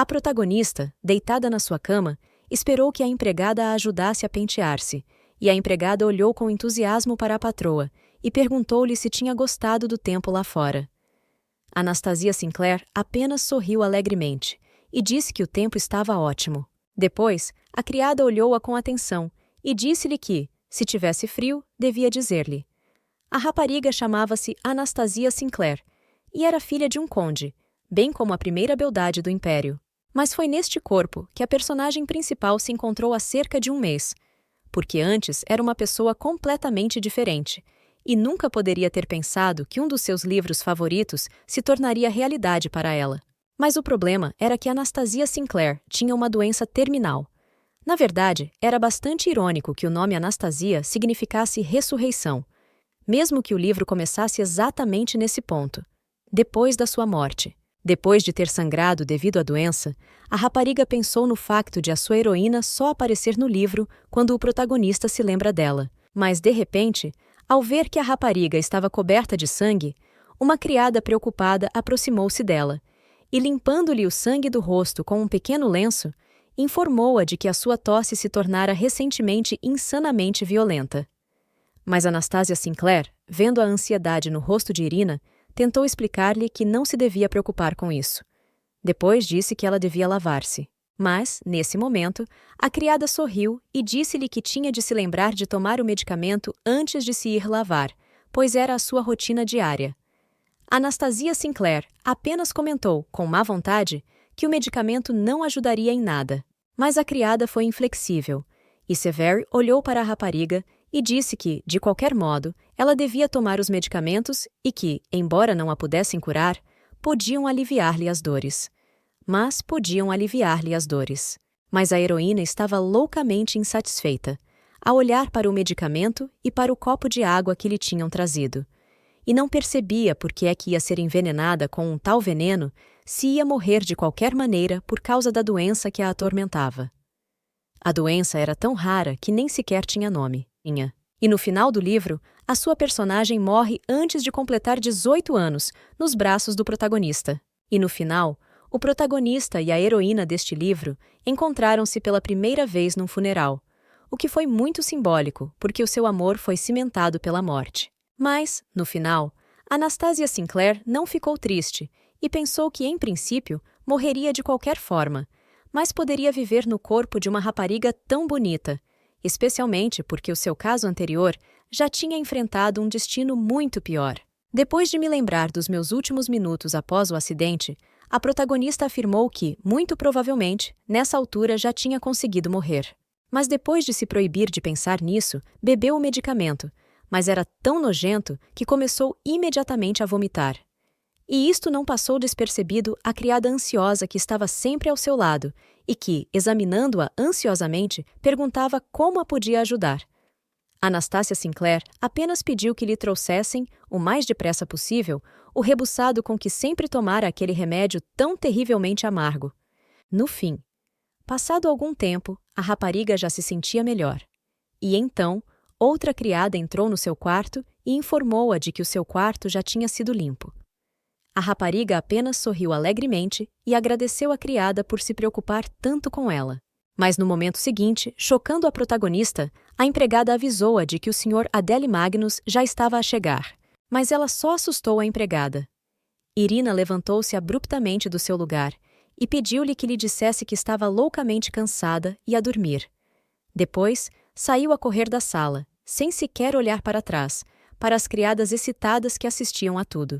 A protagonista, deitada na sua cama, esperou que a empregada a ajudasse a pentear-se, e a empregada olhou com entusiasmo para a patroa e perguntou-lhe se tinha gostado do tempo lá fora. Anastasia Sinclair apenas sorriu alegremente e disse que o tempo estava ótimo. Depois, a criada olhou-a com atenção e disse-lhe que, se tivesse frio, devia dizer-lhe. A rapariga chamava-se Anastasia Sinclair e era filha de um conde, bem como a primeira beldade do império. Mas foi neste corpo que a personagem principal se encontrou há cerca de um mês, porque antes era uma pessoa completamente diferente, e nunca poderia ter pensado que um dos seus livros favoritos se tornaria realidade para ela. Mas o problema era que Anastasia Sinclair tinha uma doença terminal. Na verdade, era bastante irônico que o nome Anastasia significasse ressurreição, mesmo que o livro começasse exatamente nesse ponto, depois da sua morte. Depois de ter sangrado devido à doença, a rapariga pensou no facto de a sua heroína só aparecer no livro quando o protagonista se lembra dela. Mas, de repente, ao ver que a rapariga estava coberta de sangue, uma criada preocupada aproximou-se dela e, limpando-lhe o sangue do rosto com um pequeno lenço, informou-a de que a sua tosse se tornara recentemente insanamente violenta. Mas Anastasia Sinclair, vendo a ansiedade no rosto de Irina, tentou explicar-lhe que não se devia preocupar com isso. Depois disse que ela devia lavar-se. Mas, nesse momento, a criada sorriu e disse-lhe que tinha de se lembrar de tomar o medicamento antes de se ir lavar, pois era a sua rotina diária. Anastasia Sinclair apenas comentou, com má vontade, que o medicamento não ajudaria em nada. Mas a criada foi inflexível, e Severi olhou para a rapariga e disse que, de qualquer modo, ela devia tomar os medicamentos e que, embora não a pudessem curar, podiam aliviar-lhe as dores. Mas a heroína estava loucamente insatisfeita, a olhar para o medicamento e para o copo de água que lhe tinham trazido. E não percebia por que é que ia ser envenenada com um tal veneno se ia morrer de qualquer maneira por causa da doença que a atormentava. A doença era tão rara que nem sequer tinha nome. E no final do livro, a sua personagem morre antes de completar 18 anos, nos braços do protagonista. E no final, o protagonista e a heroína deste livro encontraram-se pela primeira vez num funeral, o que foi muito simbólico, porque o seu amor foi cimentado pela morte. Mas, no final, Anastasia Sinclair não ficou triste e pensou que, em princípio, morreria de qualquer forma, mas poderia viver no corpo de uma rapariga tão bonita, especialmente porque o seu caso anterior já tinha enfrentado um destino muito pior. Depois de me lembrar dos meus últimos minutos após o acidente, a protagonista afirmou que, muito provavelmente, nessa altura já tinha conseguido morrer. Mas depois de se proibir de pensar nisso, bebeu o medicamento, mas era tão nojento que começou imediatamente a vomitar. E isto não passou despercebido à criada ansiosa que estava sempre ao seu lado e que, examinando-a ansiosamente, perguntava como a podia ajudar. Anastasia Sinclair apenas pediu que lhe trouxessem, o mais depressa possível, o rebuçado com que sempre tomara aquele remédio tão terrivelmente amargo. No fim, passado algum tempo, a rapariga já se sentia melhor. E então, outra criada entrou no seu quarto e informou-a de que o seu quarto já tinha sido limpo. A rapariga apenas sorriu alegremente e agradeceu à criada por se preocupar tanto com ela. Mas no momento seguinte, chocando a protagonista, a empregada avisou-a de que o Sr. Adele Magnus já estava a chegar. Mas ela só assustou a empregada. Irina levantou-se abruptamente do seu lugar e pediu-lhe que lhe dissesse que estava loucamente cansada e a dormir. Depois, saiu a correr da sala, sem sequer olhar para trás, para as criadas excitadas que assistiam a tudo.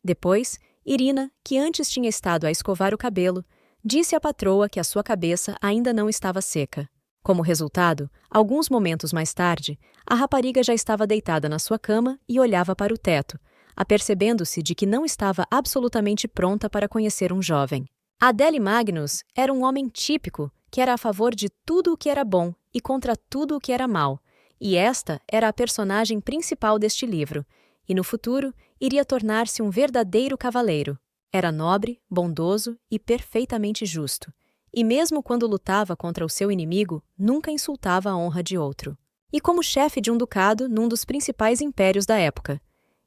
Depois, Irina, que antes tinha estado a escovar o cabelo, disse à patroa que a sua cabeça ainda não estava seca. Como resultado, alguns momentos mais tarde, a rapariga já estava deitada na sua cama e olhava para o teto, apercebendo-se de que não estava absolutamente pronta para conhecer um jovem. Adele Magnus era um homem típico que era a favor de tudo o que era bom e contra tudo o que era mal, e esta era a personagem principal deste livro, e no futuro iria tornar-se um verdadeiro cavaleiro. Era nobre, bondoso e perfeitamente justo. E mesmo quando lutava contra o seu inimigo, nunca insultava a honra de outro. E como chefe de um ducado num dos principais impérios da época,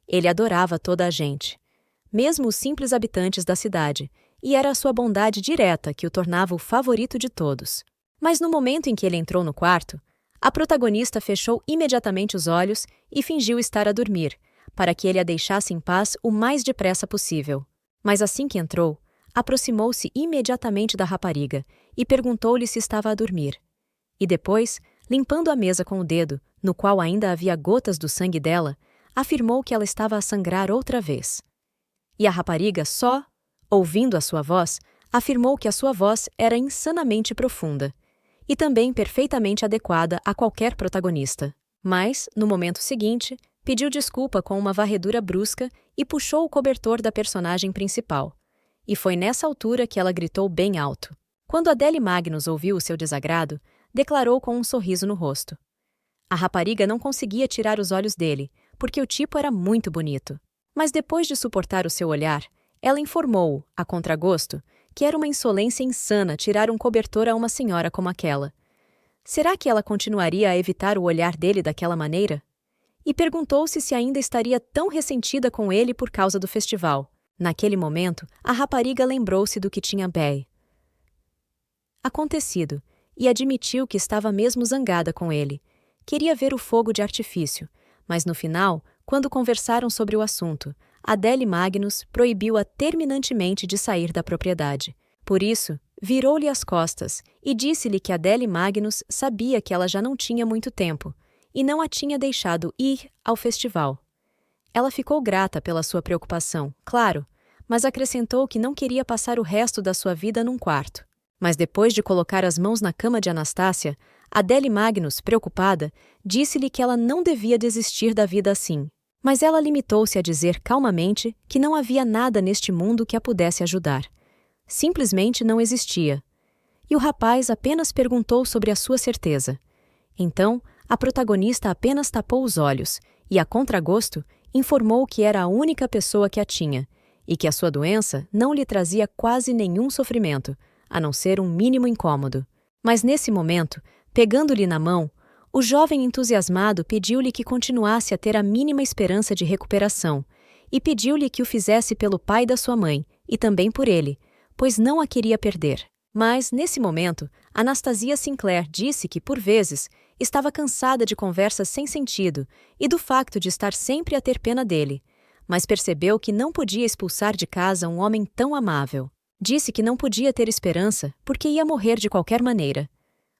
ele adorava toda a gente. Mesmo os simples habitantes da cidade, e era a sua bondade direta que o tornava o favorito de todos. Mas no momento em que ele entrou no quarto, a protagonista fechou imediatamente os olhos e fingiu estar a dormir, para que ele a deixasse em paz o mais depressa possível. Mas assim que entrou, aproximou-se imediatamente da rapariga e perguntou-lhe se estava a dormir. E depois, limpando a mesa com o dedo, no qual ainda havia gotas do sangue dela, afirmou que ela estava a sangrar outra vez. E a rapariga só, ouvindo a sua voz, afirmou que a sua voz era insanamente profunda e também perfeitamente adequada a qualquer protagonista. Mas, no momento seguinte, pediu desculpa com uma varredura brusca e puxou o cobertor da personagem principal. E foi nessa altura que ela gritou bem alto. Quando Adele Magnus ouviu o seu desagrado, declarou com um sorriso no rosto. A rapariga não conseguia tirar os olhos dele, porque o tipo era muito bonito. Mas depois de suportar o seu olhar, ela informou-o, a contragosto, que era uma insolência insana tirar um cobertor a uma senhora como aquela. Será que ela continuaria a evitar o olhar dele daquela maneira? E perguntou-se se ainda estaria tão ressentida com ele por causa do festival. Naquele momento, a rapariga lembrou-se do que tinha acontecido e admitiu que estava mesmo zangada com ele. Queria ver o fogo de artifício, mas no final, quando conversaram sobre o assunto, Adele Magnus proibiu-a terminantemente de sair da propriedade. Por isso, virou-lhe as costas e disse-lhe que Adele Magnus sabia que ela já não tinha muito tempo e não a tinha deixado ir ao festival. Ela ficou grata pela sua preocupação, claro, mas acrescentou que não queria passar o resto da sua vida num quarto. Mas depois de colocar as mãos na cama de Anastácia, Adele Magnus, preocupada, disse-lhe que ela não devia desistir da vida assim. Mas ela limitou-se a dizer calmamente que não havia nada neste mundo que a pudesse ajudar. Simplesmente não existia. E o rapaz apenas perguntou sobre a sua certeza. Então, a protagonista apenas tapou os olhos e, a contragosto, informou que era a única pessoa que a tinha e que a sua doença não lhe trazia quase nenhum sofrimento, a não ser um mínimo incômodo. Mas nesse momento, pegando-lhe na mão, o jovem entusiasmado pediu-lhe que continuasse a ter a mínima esperança de recuperação e pediu-lhe que o fizesse pelo pai da sua mãe e também por ele, pois não a queria perder. Mas, nesse momento, Anastasia Sinclair disse que, por vezes, estava cansada de conversas sem sentido e do facto de estar sempre a ter pena dele, mas percebeu que não podia expulsar de casa um homem tão amável. Disse que não podia ter esperança porque ia morrer de qualquer maneira.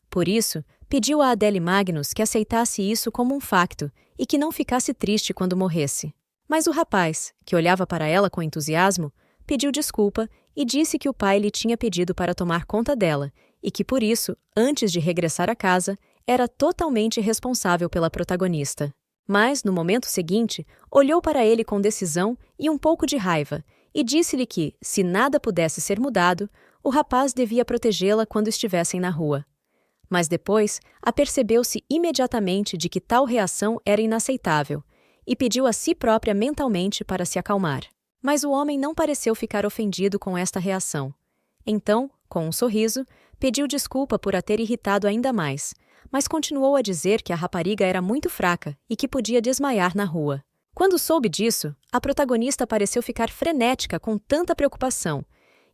Por isso, pediu a Adele Magnus que aceitasse isso como um facto e que não ficasse triste quando morresse. Mas o rapaz, que olhava para ela com entusiasmo, pediu desculpa e disse que o pai lhe tinha pedido para tomar conta dela e que, por isso, antes de regressar a casa, era totalmente responsável pela protagonista. Mas, no momento seguinte, olhou para ele com decisão e um pouco de raiva e disse-lhe que, se nada pudesse ser mudado, o rapaz devia protegê-la quando estivessem na rua. Mas depois, apercebeu-se imediatamente de que tal reação era inaceitável e pediu a si própria mentalmente para se acalmar. Mas o homem não pareceu ficar ofendido com esta reação. Então, com um sorriso, pediu desculpa por a ter irritado ainda mais, mas continuou a dizer que a rapariga era muito fraca e que podia desmaiar na rua. Quando soube disso, a protagonista pareceu ficar frenética com tanta preocupação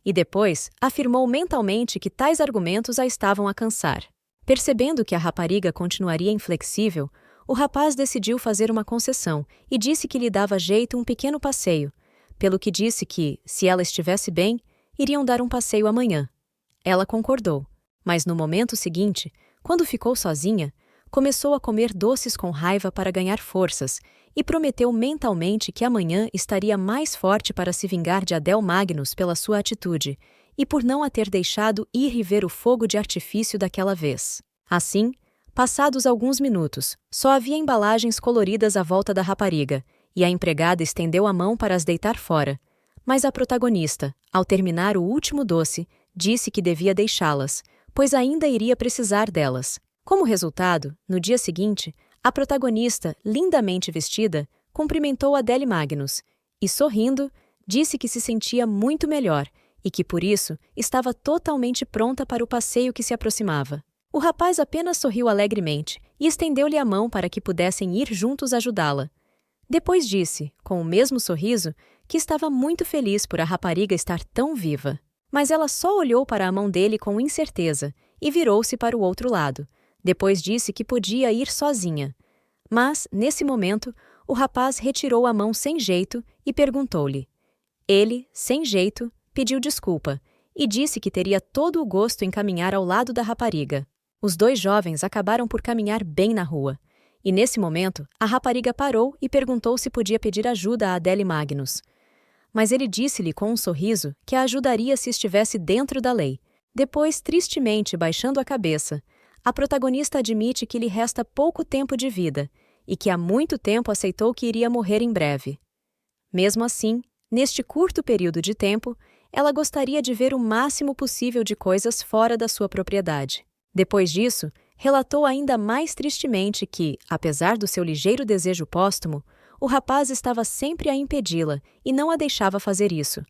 e depois afirmou mentalmente que tais argumentos a estavam a cansar. Percebendo que a rapariga continuaria inflexível, o rapaz decidiu fazer uma concessão e disse que lhe dava jeito um pequeno passeio, pelo que disse que, se ela estivesse bem, iriam dar um passeio amanhã. Ela concordou, mas no momento seguinte, quando ficou sozinha, começou a comer doces com raiva para ganhar forças e prometeu mentalmente que amanhã estaria mais forte para se vingar de Adele Magnus pela sua atitude e por não a ter deixado ir e ver o fogo de artifício daquela vez. Assim, passados alguns minutos, só havia embalagens coloridas à volta da rapariga, e a empregada estendeu a mão para as deitar fora. Mas a protagonista, ao terminar o último doce, disse que devia deixá-las, pois ainda iria precisar delas. Como resultado, no dia seguinte, a protagonista, lindamente vestida, cumprimentou Adele Magnus e, sorrindo, disse que se sentia muito melhor e que, por isso, estava totalmente pronta para o passeio que se aproximava. O rapaz apenas sorriu alegremente e estendeu-lhe a mão para que pudessem ir juntos ajudá-la. Depois disse, com o mesmo sorriso, que estava muito feliz por a rapariga estar tão viva. Mas ela só olhou para a mão dele com incerteza e virou-se para o outro lado. Depois disse que podia ir sozinha. Mas, nesse momento, o rapaz retirou a mão sem jeito e perguntou-lhe. Ele, sem jeito, pediu desculpa e disse que teria todo o gosto em caminhar ao lado da rapariga. Os dois jovens acabaram por caminhar bem na rua. E nesse momento, a rapariga parou e perguntou se podia pedir ajuda a Adele Magnus. Mas ele disse-lhe com um sorriso que a ajudaria se estivesse dentro da lei. Depois, tristemente baixando a cabeça, a protagonista admite que lhe resta pouco tempo de vida e que há muito tempo aceitou que iria morrer em breve. Mesmo assim, neste curto período de tempo, ela gostaria de ver o máximo possível de coisas fora da sua propriedade. Depois disso, relatou ainda mais tristemente que, apesar do seu ligeiro desejo póstumo, o rapaz estava sempre a impedi-la e não a deixava fazer isso.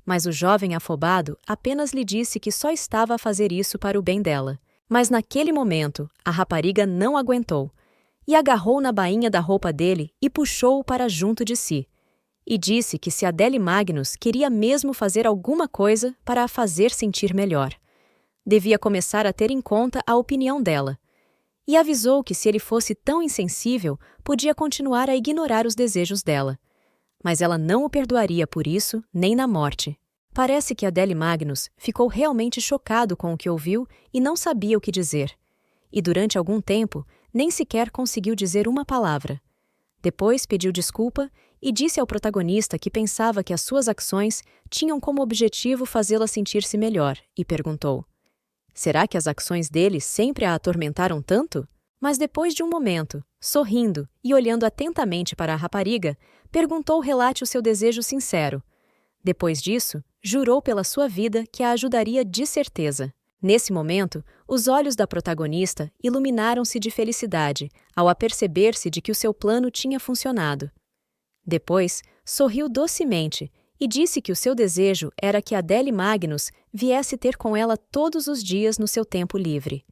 Mas o jovem afobado apenas lhe disse que só estava a fazer isso para o bem dela. Mas naquele momento, a rapariga não aguentou e agarrou na bainha da roupa dele e puxou-o para junto de si. E disse que se Adele Magnus queria mesmo fazer alguma coisa para a fazer sentir melhor, devia começar a ter em conta a opinião dela. E avisou que se ele fosse tão insensível, podia continuar a ignorar os desejos dela. Mas ela não o perdoaria por isso, nem na morte. Parece que Adele Magnus ficou realmente chocado com o que ouviu e não sabia o que dizer. E durante algum tempo, nem sequer conseguiu dizer uma palavra. Depois pediu desculpa e disse ao protagonista que pensava que as suas ações tinham como objetivo fazê-la sentir-se melhor, e perguntou: será que as ações dele sempre a atormentaram tanto? Mas depois de um momento, sorrindo e olhando atentamente para a rapariga, perguntou relate o seu desejo sincero. Depois disso, jurou pela sua vida que a ajudaria de certeza. Nesse momento, os olhos da protagonista iluminaram-se de felicidade ao aperceber-se de que o seu plano tinha funcionado. Depois, sorriu docemente e disse que o seu desejo era que Adele Magnus viesse ter com ela todos os dias no seu tempo livre.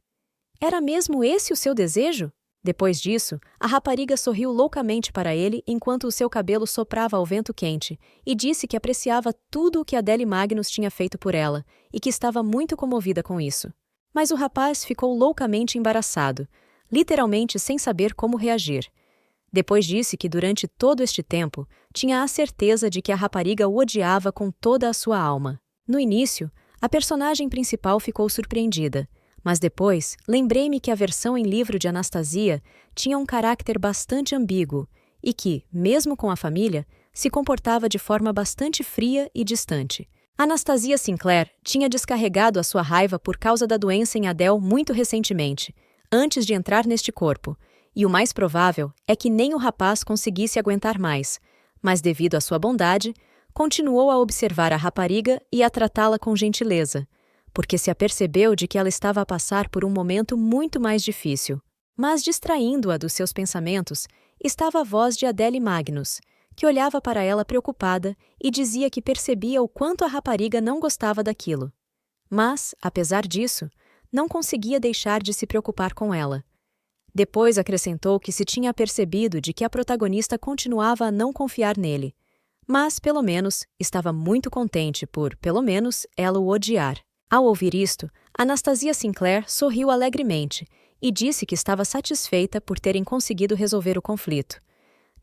Era mesmo esse o seu desejo? Depois disso, a rapariga sorriu loucamente para ele enquanto o seu cabelo soprava ao vento quente e disse que apreciava tudo o que Adele Magnus tinha feito por ela e que estava muito comovida com isso. Mas o rapaz ficou loucamente embaraçado, literalmente sem saber como reagir. Depois disse que durante todo este tempo tinha a certeza de que a rapariga o odiava com toda a sua alma. No início, a personagem principal ficou surpreendida, mas depois lembrei-me que a versão em livro de Anastasia tinha um caráter bastante ambíguo e que, mesmo com a família, se comportava de forma bastante fria e distante. Anastasia Sinclair tinha descarregado a sua raiva por causa da doença em Adele muito recentemente, antes de entrar neste corpo, e o mais provável é que nem o rapaz conseguisse aguentar mais, mas devido à sua bondade, continuou a observar a rapariga e a tratá-la com gentileza, porque se apercebeu de que ela estava a passar por um momento muito mais difícil. Mas distraindo-a dos seus pensamentos, estava a voz de Adele Magnus, que olhava para ela preocupada e dizia que percebia o quanto a rapariga não gostava daquilo. Mas, apesar disso, não conseguia deixar de se preocupar com ela. Depois acrescentou que se tinha apercebido de que a protagonista continuava a não confiar nele, mas, pelo menos, estava muito contente por, pelo menos, ela o odiar. Ao ouvir isto, Anastasia Sinclair sorriu alegremente e disse que estava satisfeita por terem conseguido resolver o conflito.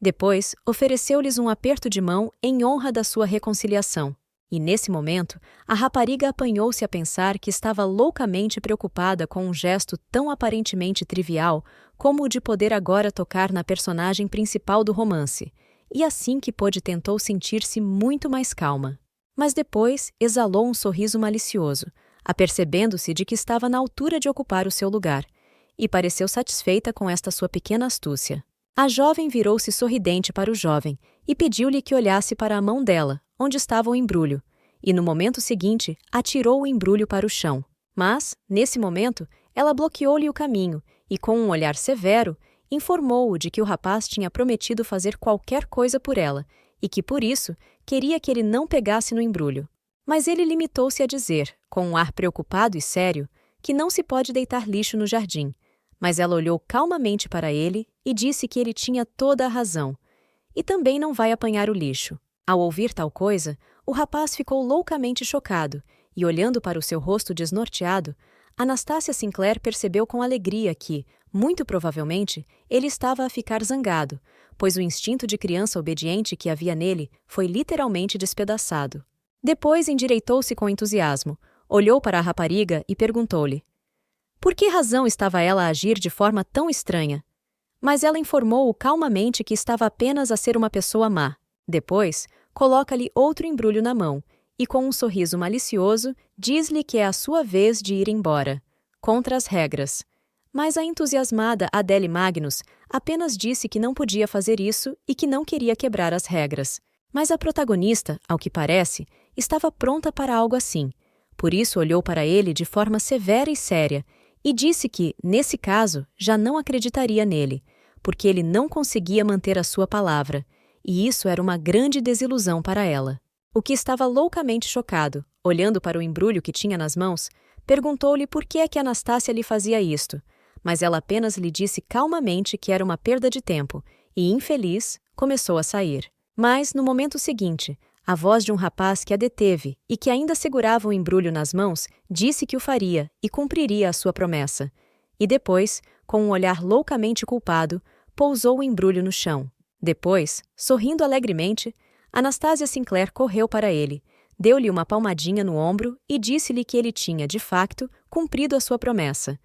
Depois, ofereceu-lhes um aperto de mão em honra da sua reconciliação. E, nesse momento, a rapariga apanhou-se a pensar que estava loucamente preocupada com um gesto tão aparentemente trivial como o de poder agora tocar na personagem principal do romance, e assim que pôde tentou sentir-se muito mais calma. Mas depois exalou um sorriso malicioso, apercebendo-se de que estava na altura de ocupar o seu lugar, e pareceu satisfeita com esta sua pequena astúcia. A jovem virou-se sorridente para o jovem e pediu-lhe que olhasse para a mão dela, onde estava o embrulho, e no momento seguinte atirou o embrulho para o chão. Mas, nesse momento, ela bloqueou-lhe o caminho e, com um olhar severo, informou-o de que o rapaz tinha prometido fazer qualquer coisa por ela e que, por isso, queria que ele não pegasse no embrulho. Mas ele limitou-se a dizer, com um ar preocupado e sério, que não se pode deitar lixo no jardim. Mas ela olhou calmamente para ele e disse que ele tinha toda a razão. E também não vai apanhar o lixo. Ao ouvir tal coisa, o rapaz ficou loucamente chocado e olhando para o seu rosto desnorteado, Anastácia Sinclair percebeu com alegria que, muito provavelmente, ele estava a ficar zangado, pois o instinto de criança obediente que havia nele foi literalmente despedaçado. Depois endireitou-se com entusiasmo, olhou para a rapariga e perguntou-lhe: por que razão estava ela a agir de forma tão estranha? Mas ela informou-o calmamente que estava apenas a ser uma pessoa má. Depois, coloca-lhe outro embrulho na mão e, com um sorriso malicioso, diz-lhe que é a sua vez de ir embora, contra as regras. Mas a entusiasmada Adele Magnus apenas disse que não podia fazer isso e que não queria quebrar as regras. Mas a protagonista, ao que parece, estava pronta para algo assim. Por isso olhou para ele de forma severa e séria e disse que, nesse caso, já não acreditaria nele, porque ele não conseguia manter a sua palavra, e isso era uma grande desilusão para ela. O que estava loucamente chocado, olhando para o embrulho que tinha nas mãos, perguntou-lhe por que é que Anastácia lhe fazia isto, mas ela apenas lhe disse calmamente que era uma perda de tempo, e, infeliz, começou a sair. Mas, no momento seguinte, a voz de um rapaz que a deteve e que ainda segurava o embrulho nas mãos disse que o faria e cumpriria a sua promessa. E depois, com um olhar loucamente culpado, pousou o embrulho no chão. Depois, sorrindo alegremente, Anastácia Sinclair correu para ele, deu-lhe uma palmadinha no ombro e disse-lhe que ele tinha, de facto, cumprido a sua promessa.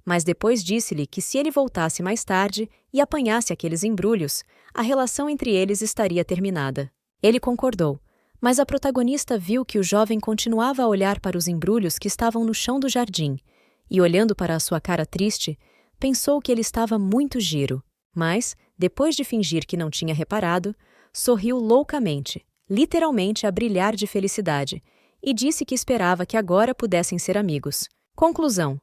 Mas depois disse-lhe que se ele voltasse mais tarde e apanhasse aqueles embrulhos, a relação entre eles estaria terminada. Ele concordou, mas a protagonista viu que o jovem continuava a olhar para os embrulhos que estavam no chão do jardim, e olhando para a sua cara triste, pensou que ele estava muito giro, mas, depois de fingir que não tinha reparado, sorriu loucamente, literalmente a brilhar de felicidade, e disse que esperava que agora pudessem ser amigos. Conclusão.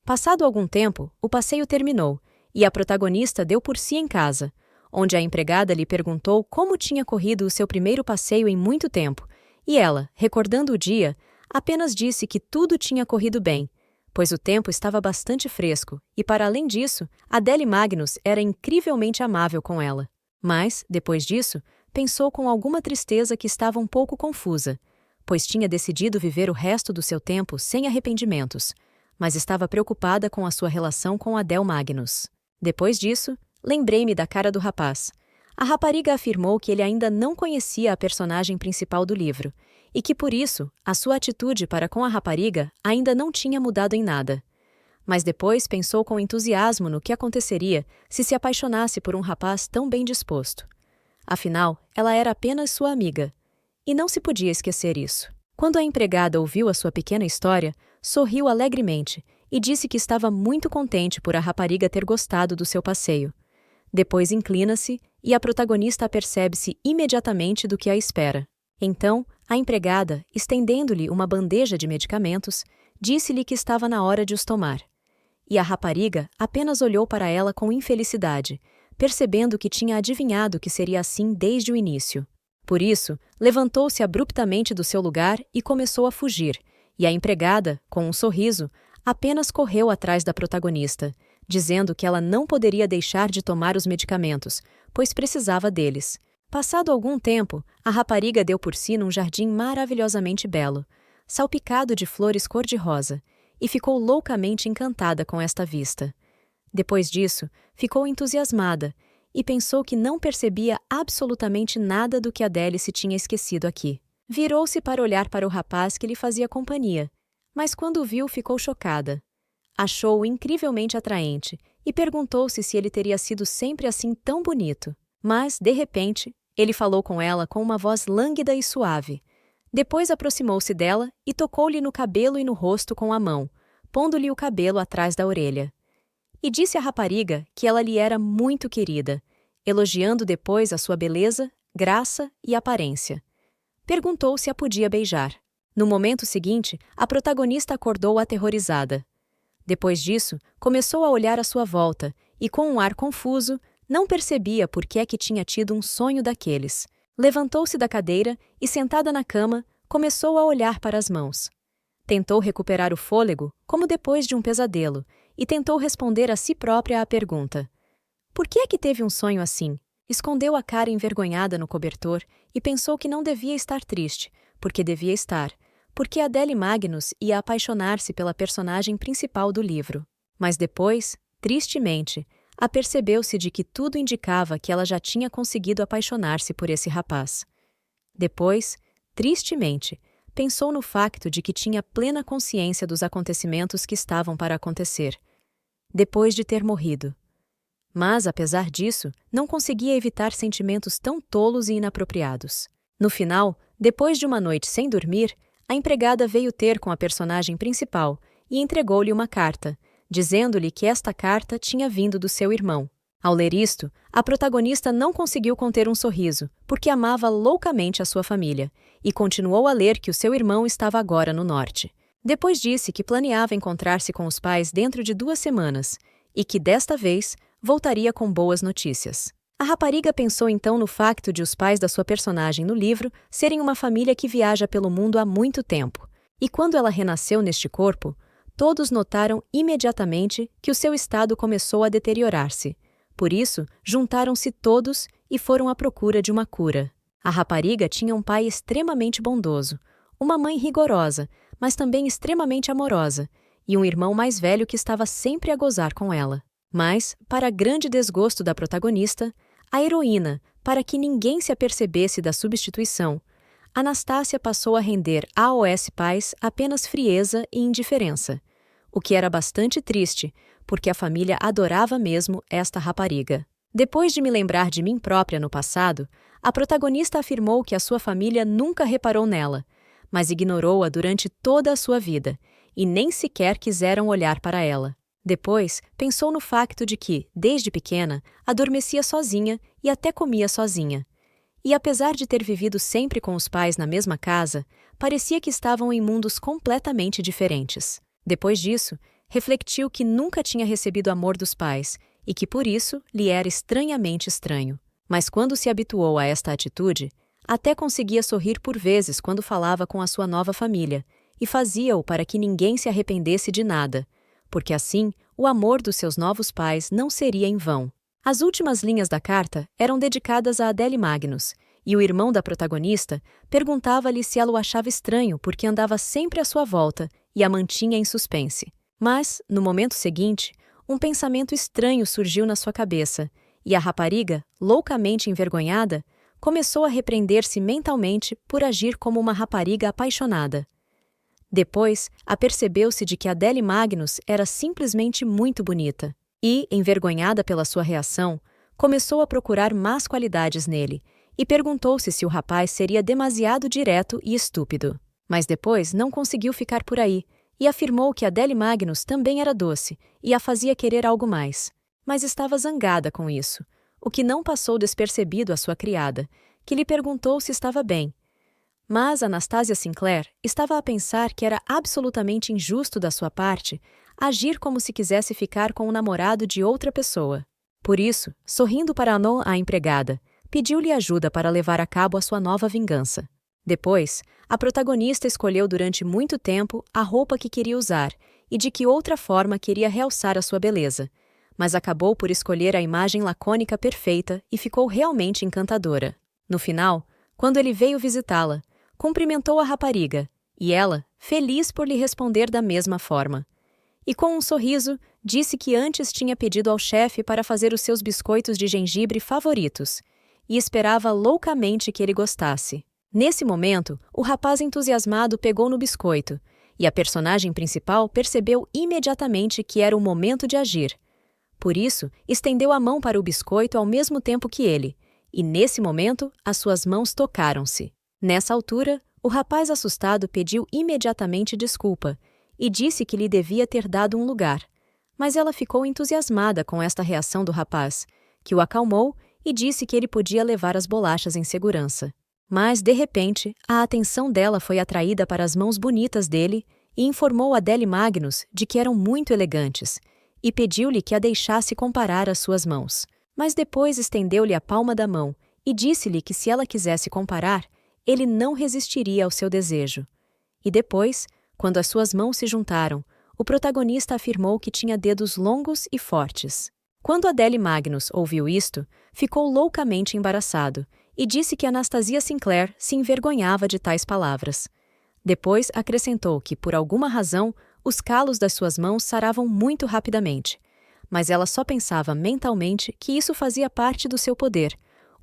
Passado algum tempo, o passeio terminou, e a protagonista deu por si em casa, onde a empregada lhe perguntou como tinha corrido o seu primeiro passeio em muito tempo, e ela, recordando o dia, apenas disse que tudo tinha corrido bem, pois o tempo estava bastante fresco, e para além disso, Adele Magnus era incrivelmente amável com ela. Mas, depois disso, pensou com alguma tristeza que estava um pouco confusa, pois tinha decidido viver o resto do seu tempo sem arrependimentos, mas estava preocupada com a sua relação com Adele Magnus. Depois disso, lembrei-me da cara do rapaz. A rapariga afirmou que ele ainda não conhecia a personagem principal do livro, e que por isso, a sua atitude para com a rapariga ainda não tinha mudado em nada. Mas depois pensou com entusiasmo no que aconteceria se apaixonasse por um rapaz tão bem disposto. Afinal, ela era apenas sua amiga, e não se podia esquecer isso. Quando a empregada ouviu a sua pequena história, sorriu alegremente e disse que estava muito contente por a rapariga ter gostado do seu passeio. Depois inclina-se e a protagonista apercebe-se imediatamente do que a espera. Então, a empregada, estendendo-lhe uma bandeja de medicamentos, disse-lhe que estava na hora de os tomar. E a rapariga apenas olhou para ela com infelicidade, percebendo que tinha adivinhado que seria assim desde o início. Por isso, levantou-se abruptamente do seu lugar e começou a fugir, e a empregada, com um sorriso, apenas correu atrás da protagonista, dizendo que ela não poderia deixar de tomar os medicamentos, pois precisava deles. Passado algum tempo, a rapariga deu por si num jardim maravilhosamente belo, salpicado de flores cor-de-rosa, e ficou loucamente encantada com esta vista. Depois disso, ficou entusiasmada e pensou que não percebia absolutamente nada do que Adele se tinha esquecido aqui. Virou-se para olhar para o rapaz que lhe fazia companhia, mas quando o viu ficou chocada. Achou-o incrivelmente atraente e perguntou-se se ele teria sido sempre assim tão bonito. Mas, de repente, ele falou com ela com uma voz lânguida e suave. Depois aproximou-se dela e tocou-lhe no cabelo e no rosto com a mão, pondo-lhe o cabelo atrás da orelha. E disse à rapariga que ela lhe era muito querida, elogiando depois a sua beleza, graça e aparência. Perguntou se a podia beijar. No momento seguinte, a protagonista acordou aterrorizada. Depois disso, começou a olhar à sua volta e, com um ar confuso, não percebia por que é que tinha tido um sonho daqueles. Levantou-se da cadeira e, sentada na cama, começou a olhar para as mãos. Tentou recuperar o fôlego, como depois de um pesadelo, e tentou responder a si própria à pergunta: por que é que teve um sonho assim? Escondeu a cara envergonhada no cobertor e pensou que não devia estar triste, porque devia estar, porque Adele Magnus ia apaixonar-se pela personagem principal do livro. Mas depois, tristemente, apercebeu-se de que tudo indicava que ela já tinha conseguido apaixonar-se por esse rapaz. Depois, tristemente, pensou no facto de que tinha plena consciência dos acontecimentos que estavam para acontecer, depois de ter morrido. Mas, apesar disso, não conseguia evitar sentimentos tão tolos e inapropriados. No final, depois de uma noite sem dormir, a empregada veio ter com a personagem principal e entregou-lhe uma carta, dizendo-lhe que esta carta tinha vindo do seu irmão. Ao ler isto, a protagonista não conseguiu conter um sorriso, porque amava loucamente a sua família, e continuou a ler que o seu irmão estava agora no norte. Depois disse que planeava encontrar-se com os pais dentro de 2 semanas, e que, desta vez, voltaria com boas notícias. A rapariga pensou então no facto de os pais da sua personagem no livro serem uma família que viaja pelo mundo há muito tempo, e quando ela renasceu neste corpo, todos notaram imediatamente que o seu estado começou a deteriorar-se. Por isso, juntaram-se todos e foram à procura de uma cura. A rapariga tinha um pai extremamente bondoso, uma mãe rigorosa, mas também extremamente amorosa, e um irmão mais velho que estava sempre a gozar com ela. Mas, para grande desgosto da protagonista, a heroína, para que ninguém se apercebesse da substituição, Anastácia passou a render aos pais apenas frieza e indiferença, o que era bastante triste, porque a família adorava mesmo esta rapariga. Depois de me lembrar de mim própria no passado, a protagonista afirmou que a sua família nunca reparou nela, mas ignorou-a durante toda a sua vida, e nem sequer quiseram olhar para ela. Depois, pensou no facto de que, desde pequena, adormecia sozinha e até comia sozinha. E apesar de ter vivido sempre com os pais na mesma casa, parecia que estavam em mundos completamente diferentes. Depois disso, refletiu que nunca tinha recebido amor dos pais e que por isso lhe era estranhamente estranho. Mas quando se habituou a esta atitude, até conseguia sorrir por vezes quando falava com a sua nova família, e fazia-o para que ninguém se arrependesse de nada, porque assim o amor dos seus novos pais não seria em vão. As últimas linhas da carta eram dedicadas a Adele Magnus, e o irmão da protagonista perguntava-lhe se ela o achava estranho porque andava sempre à sua volta e a mantinha em suspense. Mas, no momento seguinte, um pensamento estranho surgiu na sua cabeça, e a rapariga, loucamente envergonhada, começou a repreender-se mentalmente por agir como uma rapariga apaixonada. Depois, apercebeu-se de que Adele Magnus era simplesmente muito bonita, e, envergonhada pela sua reação, começou a procurar más qualidades nele, e perguntou-se se o rapaz seria demasiado direto e estúpido. Mas depois não conseguiu ficar por aí, e afirmou que Adele Magnus também era doce, e a fazia querer algo mais. Mas estava zangada com isso, o que não passou despercebido à sua criada, que lhe perguntou se estava bem. Mas Anastasia Sinclair estava a pensar que era absolutamente injusto da sua parte agir como se quisesse ficar com o namorado de outra pessoa. Por isso, sorrindo para a empregada, pediu-lhe ajuda para levar a cabo a sua nova vingança. Depois, a protagonista escolheu durante muito tempo a roupa que queria usar e de que outra forma queria realçar a sua beleza, mas acabou por escolher a imagem lacônica perfeita e ficou realmente encantadora. No final, quando ele veio visitá-la, cumprimentou a rapariga, e ela, feliz por lhe responder da mesma forma. E com um sorriso, disse que antes tinha pedido ao chefe para fazer os seus biscoitos de gengibre favoritos, e esperava loucamente que ele gostasse. Nesse momento, o rapaz entusiasmado pegou no biscoito, e a personagem principal percebeu imediatamente que era o momento de agir. Por isso, estendeu a mão para o biscoito ao mesmo tempo que ele, e nesse momento, as suas mãos tocaram-se. Nessa altura, o rapaz assustado pediu imediatamente desculpa e disse que lhe devia ter dado um lugar, mas ela ficou entusiasmada com esta reação do rapaz, que o acalmou e disse que ele podia levar as bolachas em segurança. Mas, de repente, a atenção dela foi atraída para as mãos bonitas dele e informou Adele Magnus de que eram muito elegantes, e pediu-lhe que a deixasse comparar as suas mãos. Mas depois estendeu-lhe a palma da mão e disse-lhe que se ela quisesse comparar, ele não resistiria ao seu desejo. E depois, quando as suas mãos se juntaram, o protagonista afirmou que tinha dedos longos e fortes. Quando Adele Magnus ouviu isto, ficou loucamente embaraçado e disse que Anastasia Sinclair se envergonhava de tais palavras. Depois acrescentou que, por alguma razão, os calos das suas mãos saravam muito rapidamente, mas ela só pensava mentalmente que isso fazia parte do seu poder,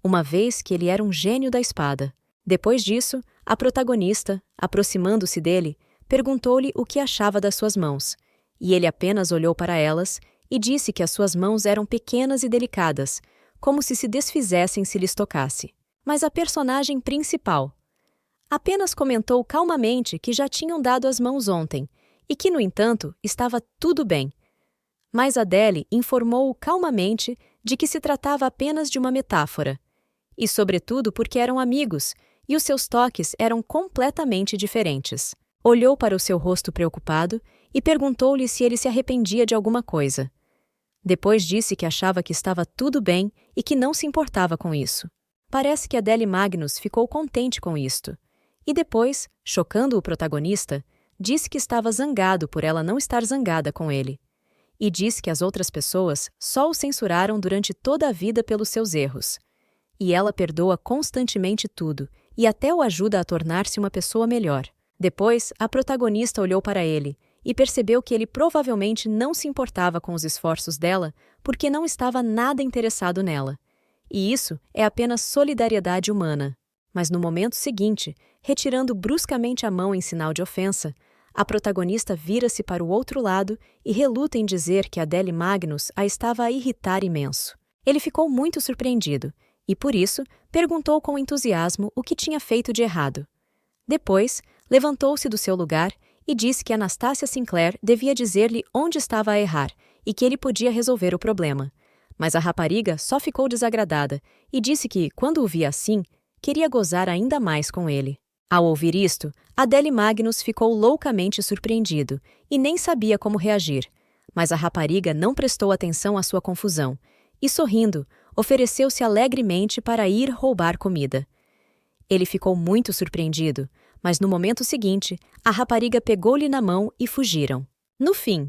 uma vez que ele era um gênio da espada. Depois disso, a protagonista, aproximando-se dele, perguntou-lhe o que achava das suas mãos, e ele apenas olhou para elas e disse que as suas mãos eram pequenas e delicadas, como se desfizessem se lhes tocasse. Mas a personagem principal apenas comentou calmamente que já tinham dado as mãos ontem, e que, no entanto, estava tudo bem. Mas Adele informou-o calmamente de que se tratava apenas de uma metáfora, e sobretudo porque eram amigos, e os seus toques eram completamente diferentes. Olhou para o seu rosto preocupado e perguntou-lhe se ele se arrependia de alguma coisa. Depois disse que achava que estava tudo bem e que não se importava com isso. Parece que Adele Magnus ficou contente com isto. E depois, chocando o protagonista, disse que estava zangado por ela não estar zangada com ele. E disse que as outras pessoas só o censuraram durante toda a vida pelos seus erros. E ela perdoa constantemente tudo, e até o ajuda a tornar-se uma pessoa melhor. Depois, a protagonista olhou para ele e percebeu que ele provavelmente não se importava com os esforços dela porque não estava nada interessado nela. E isso é apenas solidariedade humana. Mas no momento seguinte, retirando bruscamente a mão em sinal de ofensa, a protagonista vira-se para o outro lado e reluta em dizer que Adele Magnus a estava a irritar imenso. Ele ficou muito surpreendido e, por isso, perguntou com entusiasmo o que tinha feito de errado. Depois, levantou-se do seu lugar e disse que Anastasia Sinclair devia dizer-lhe onde estava a errar e que ele podia resolver o problema. Mas a rapariga só ficou desagradada e disse que, quando o via assim, queria gozar ainda mais com ele. Ao ouvir isto, Adele Magnus ficou loucamente surpreendido e nem sabia como reagir, mas a rapariga não prestou atenção à sua confusão e, sorrindo, ofereceu-se alegremente para ir roubar comida. Ele ficou muito surpreendido, mas no momento seguinte, a rapariga pegou-lhe na mão e fugiram. No fim,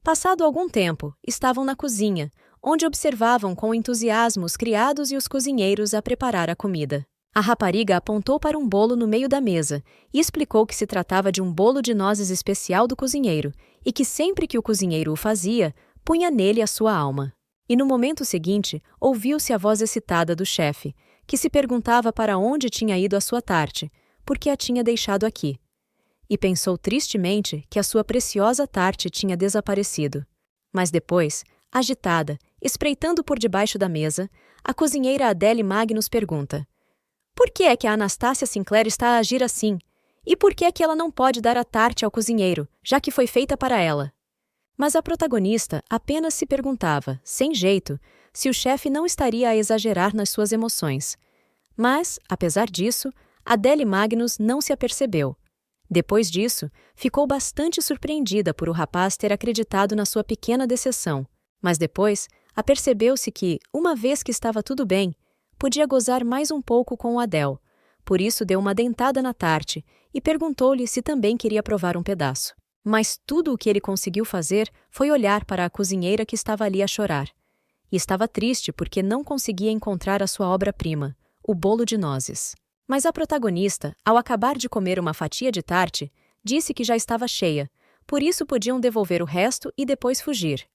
passado algum tempo, estavam na cozinha, onde observavam com entusiasmo os criados e os cozinheiros a preparar a comida. A rapariga apontou para um bolo no meio da mesa e explicou que se tratava de um bolo de nozes especial do cozinheiro e que sempre que o cozinheiro o fazia, punha nele a sua alma. E no momento seguinte, ouviu-se a voz excitada do chefe, que se perguntava para onde tinha ido a sua tarte, porque a tinha deixado aqui. E pensou tristemente que a sua preciosa tarte tinha desaparecido. Mas depois, agitada, espreitando por debaixo da mesa, a cozinheira Adele Magnus pergunta: por que é que a Anastasia Sinclair está a agir assim? E por que é que ela não pode dar a tarte ao cozinheiro, já que foi feita para ela? Mas a protagonista apenas se perguntava, sem jeito, se o chefe não estaria a exagerar nas suas emoções. Mas, apesar disso, Adele Magnus não se apercebeu. Depois disso, ficou bastante surpreendida por o rapaz ter acreditado na sua pequena decepção. Mas depois, apercebeu-se que, uma vez que estava tudo bem, podia gozar mais um pouco com o Adele. Por isso deu uma dentada na tarte e perguntou-lhe se também queria provar um pedaço. Mas tudo o que ele conseguiu fazer foi olhar para a cozinheira que estava ali a chorar. E estava triste porque não conseguia encontrar a sua obra-prima, o bolo de nozes. Mas a protagonista, ao acabar de comer uma fatia de tarte, disse que já estava cheia, por isso podiam devolver o resto e depois fugir.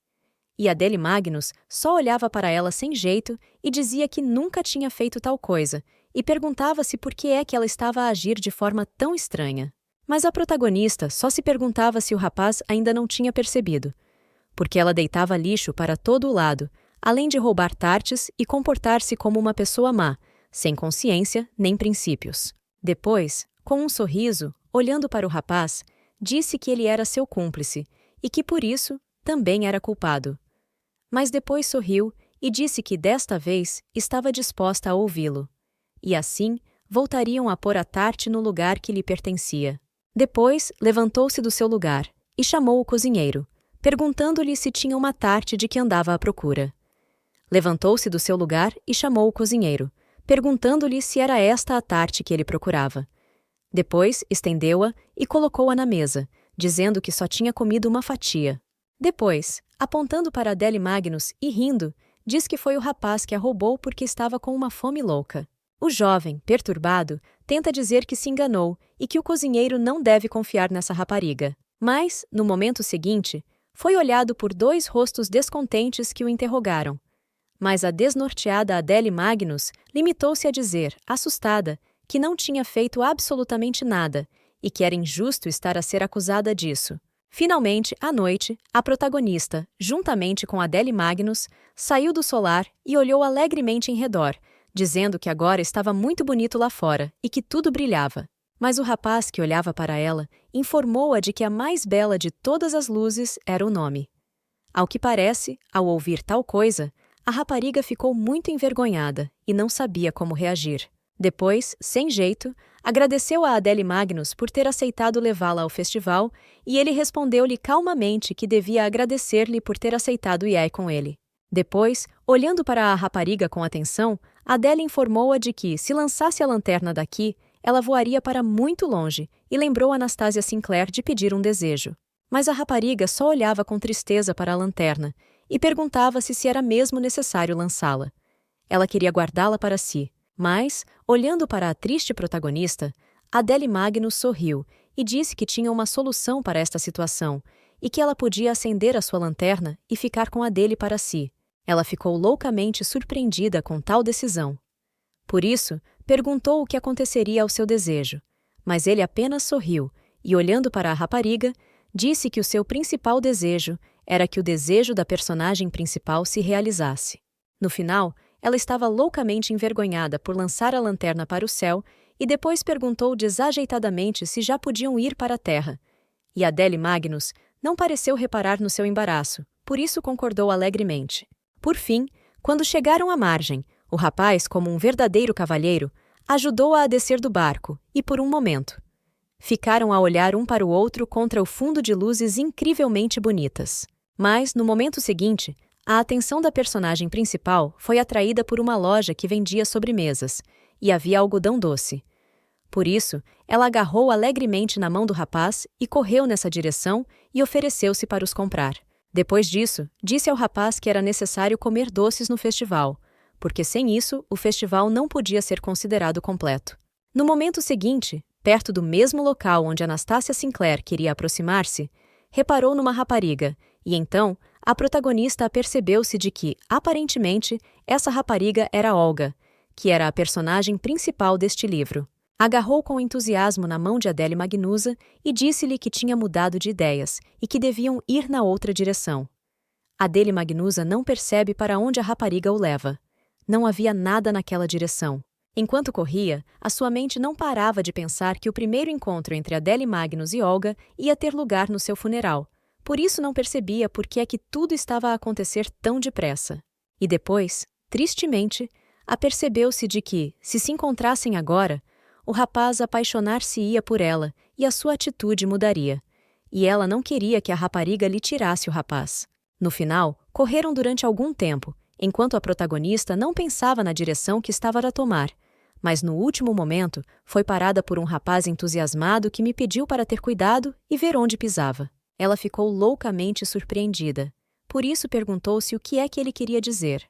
E Adele Magnus só olhava para ela sem jeito e dizia que nunca tinha feito tal coisa, e perguntava-se por que é que ela estava a agir de forma tão estranha. Mas a protagonista só se perguntava se o rapaz ainda não tinha percebido, porque ela deitava lixo para todo o lado, além de roubar tartes e comportar-se como uma pessoa má, sem consciência nem princípios. Depois, com um sorriso, olhando para o rapaz, disse que ele era seu cúmplice e que por isso também era culpado. Mas depois sorriu e disse que desta vez estava disposta a ouvi-lo. E assim, voltariam a pôr a tarte no lugar que lhe pertencia. Depois, levantou-se do seu lugar e chamou o cozinheiro, perguntando-lhe se tinha uma tarte de que andava à procura. Levantou-se do seu lugar e chamou o cozinheiro, perguntando-lhe se era esta a tarte que ele procurava. Depois, estendeu-a e colocou-a na mesa, dizendo que só tinha comido uma fatia. Depois, apontando para Adele Magnus e rindo, diz que foi o rapaz que a roubou porque estava com uma fome louca. O jovem, perturbado, tenta dizer que se enganou e que o cozinheiro não deve confiar nessa rapariga. Mas, no momento seguinte, foi olhado por dois rostos descontentes que o interrogaram. Mas a desnorteada Adele Magnus limitou-se a dizer, assustada, que não tinha feito absolutamente nada e que era injusto estar a ser acusada disso. Finalmente, à noite, a protagonista, juntamente com Adele Magnus, saiu do solar e olhou alegremente em redor, dizendo que agora estava muito bonito lá fora e que tudo brilhava. Mas o rapaz que olhava para ela informou-a de que a mais bela de todas as luzes era o nome. Ao que parece, ao ouvir tal coisa, a rapariga ficou muito envergonhada e não sabia como reagir. Depois, sem jeito, agradeceu a Adele Magnus por ter aceitado levá-la ao festival e ele respondeu-lhe calmamente que devia agradecer-lhe por ter aceitado ir com ele. Depois, olhando para a rapariga com atenção, Adele informou-a de que, se lançasse a lanterna daqui, ela voaria para muito longe e lembrou Anastasia Sinclair de pedir um desejo. Mas a rapariga só olhava com tristeza para a lanterna e perguntava-se se era mesmo necessário lançá-la. Ela queria guardá-la para si, mas, olhando para a triste protagonista, Adele Magnus sorriu e disse que tinha uma solução para esta situação e que ela podia acender a sua lanterna e ficar com a dele para si. Ela ficou loucamente surpreendida com tal decisão. Por isso, perguntou o que aconteceria ao seu desejo, mas ele apenas sorriu e, olhando para a rapariga, disse que o seu principal desejo era que o desejo da personagem principal se realizasse. No final, ela estava loucamente envergonhada por lançar a lanterna para o céu e depois perguntou desajeitadamente se já podiam ir para a terra. E Adele Magnus não pareceu reparar no seu embaraço, por isso concordou alegremente. Por fim, quando chegaram à margem, o rapaz, como um verdadeiro cavalheiro, ajudou-a a descer do barco e, por um momento, ficaram a olhar um para o outro contra o fundo de luzes incrivelmente bonitas. Mas, no momento seguinte, a atenção da personagem principal foi atraída por uma loja que vendia sobremesas, e havia algodão doce. Por isso, ela agarrou alegremente na mão do rapaz e correu nessa direção e ofereceu-se para os comprar. Depois disso, disse ao rapaz que era necessário comer doces no festival, porque sem isso o festival não podia ser considerado completo. No momento seguinte, perto do mesmo local onde Anastasia Sinclair queria aproximar-se, reparou numa rapariga, e então a protagonista apercebeu-se de que, aparentemente, essa rapariga era Olga, que era a personagem principal deste livro. Agarrou com entusiasmo na mão de Adele Magnusa e disse-lhe que tinha mudado de ideias e que deviam ir na outra direção. Adele Magnusa não percebe para onde a rapariga o leva. Não havia nada naquela direção. Enquanto corria, a sua mente não parava de pensar que o primeiro encontro entre Adele Magnus e Olga ia ter lugar no seu funeral. Por isso não percebia por que é que tudo estava a acontecer tão depressa. E depois, tristemente, apercebeu-se de que, se encontrassem agora, o rapaz apaixonar-se-ia por ela e a sua atitude mudaria. E ela não queria que a rapariga lhe tirasse o rapaz. No final, correram durante algum tempo, enquanto a protagonista não pensava na direção que estava a tomar. Mas no último momento, foi parada por um rapaz entusiasmado que me pediu para ter cuidado e ver onde pisava. Ela ficou loucamente surpreendida. Por isso perguntou-se o que é que ele queria dizer.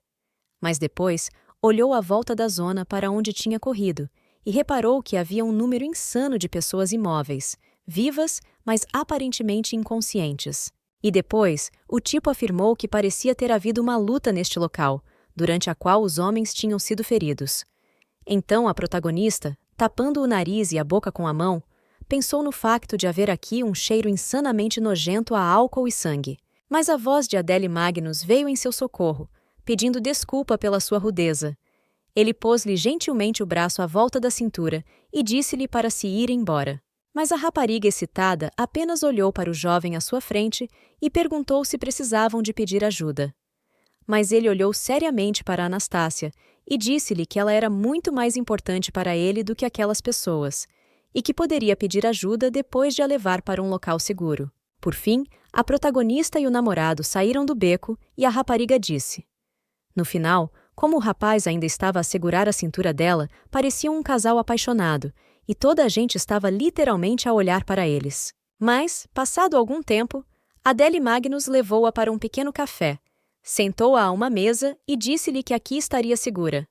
Mas depois, olhou à volta da zona para onde tinha corrido e reparou que havia um número insano de pessoas imóveis, vivas, mas aparentemente inconscientes. E depois, o tipo afirmou que parecia ter havido uma luta neste local, durante a qual os homens tinham sido feridos. Então a protagonista, tapando o nariz e a boca com a mão, pensou no facto de haver aqui um cheiro insanamente nojento a álcool e sangue. Mas a voz de Adele Magnus veio em seu socorro, pedindo desculpa pela sua rudeza. Ele pôs-lhe gentilmente o braço à volta da cintura e disse-lhe para se ir embora. Mas a rapariga excitada apenas olhou para o jovem à sua frente e perguntou se precisavam de pedir ajuda. Mas ele olhou seriamente para Anastasia e disse-lhe que ela era muito mais importante para ele do que aquelas pessoas, e que poderia pedir ajuda depois de a levar para um local seguro. Por fim, a protagonista e o namorado saíram do beco e a rapariga disse. No final, como o rapaz ainda estava a segurar a cintura dela, pareciam um casal apaixonado, e toda a gente estava literalmente a olhar para eles. Mas, passado algum tempo, Adele Magnus levou-a para um pequeno café, sentou-a a uma mesa e disse-lhe que aqui estaria segura.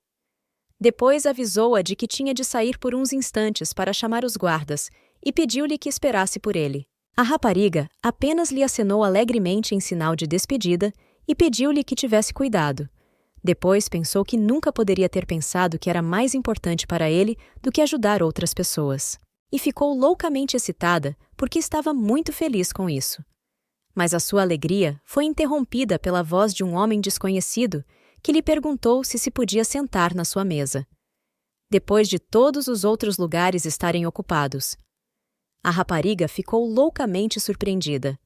Depois avisou-a de que tinha de sair por uns instantes para chamar os guardas e pediu-lhe que esperasse por ele. A rapariga apenas lhe acenou alegremente em sinal de despedida e pediu-lhe que tivesse cuidado. Depois pensou que nunca poderia ter pensado que era mais importante para ele do que ajudar outras pessoas. E ficou loucamente excitada porque estava muito feliz com isso. Mas a sua alegria foi interrompida pela voz de um homem desconhecido que lhe perguntou se podia sentar na sua mesa, depois de todos os outros lugares estarem ocupados. A rapariga ficou loucamente surpreendida,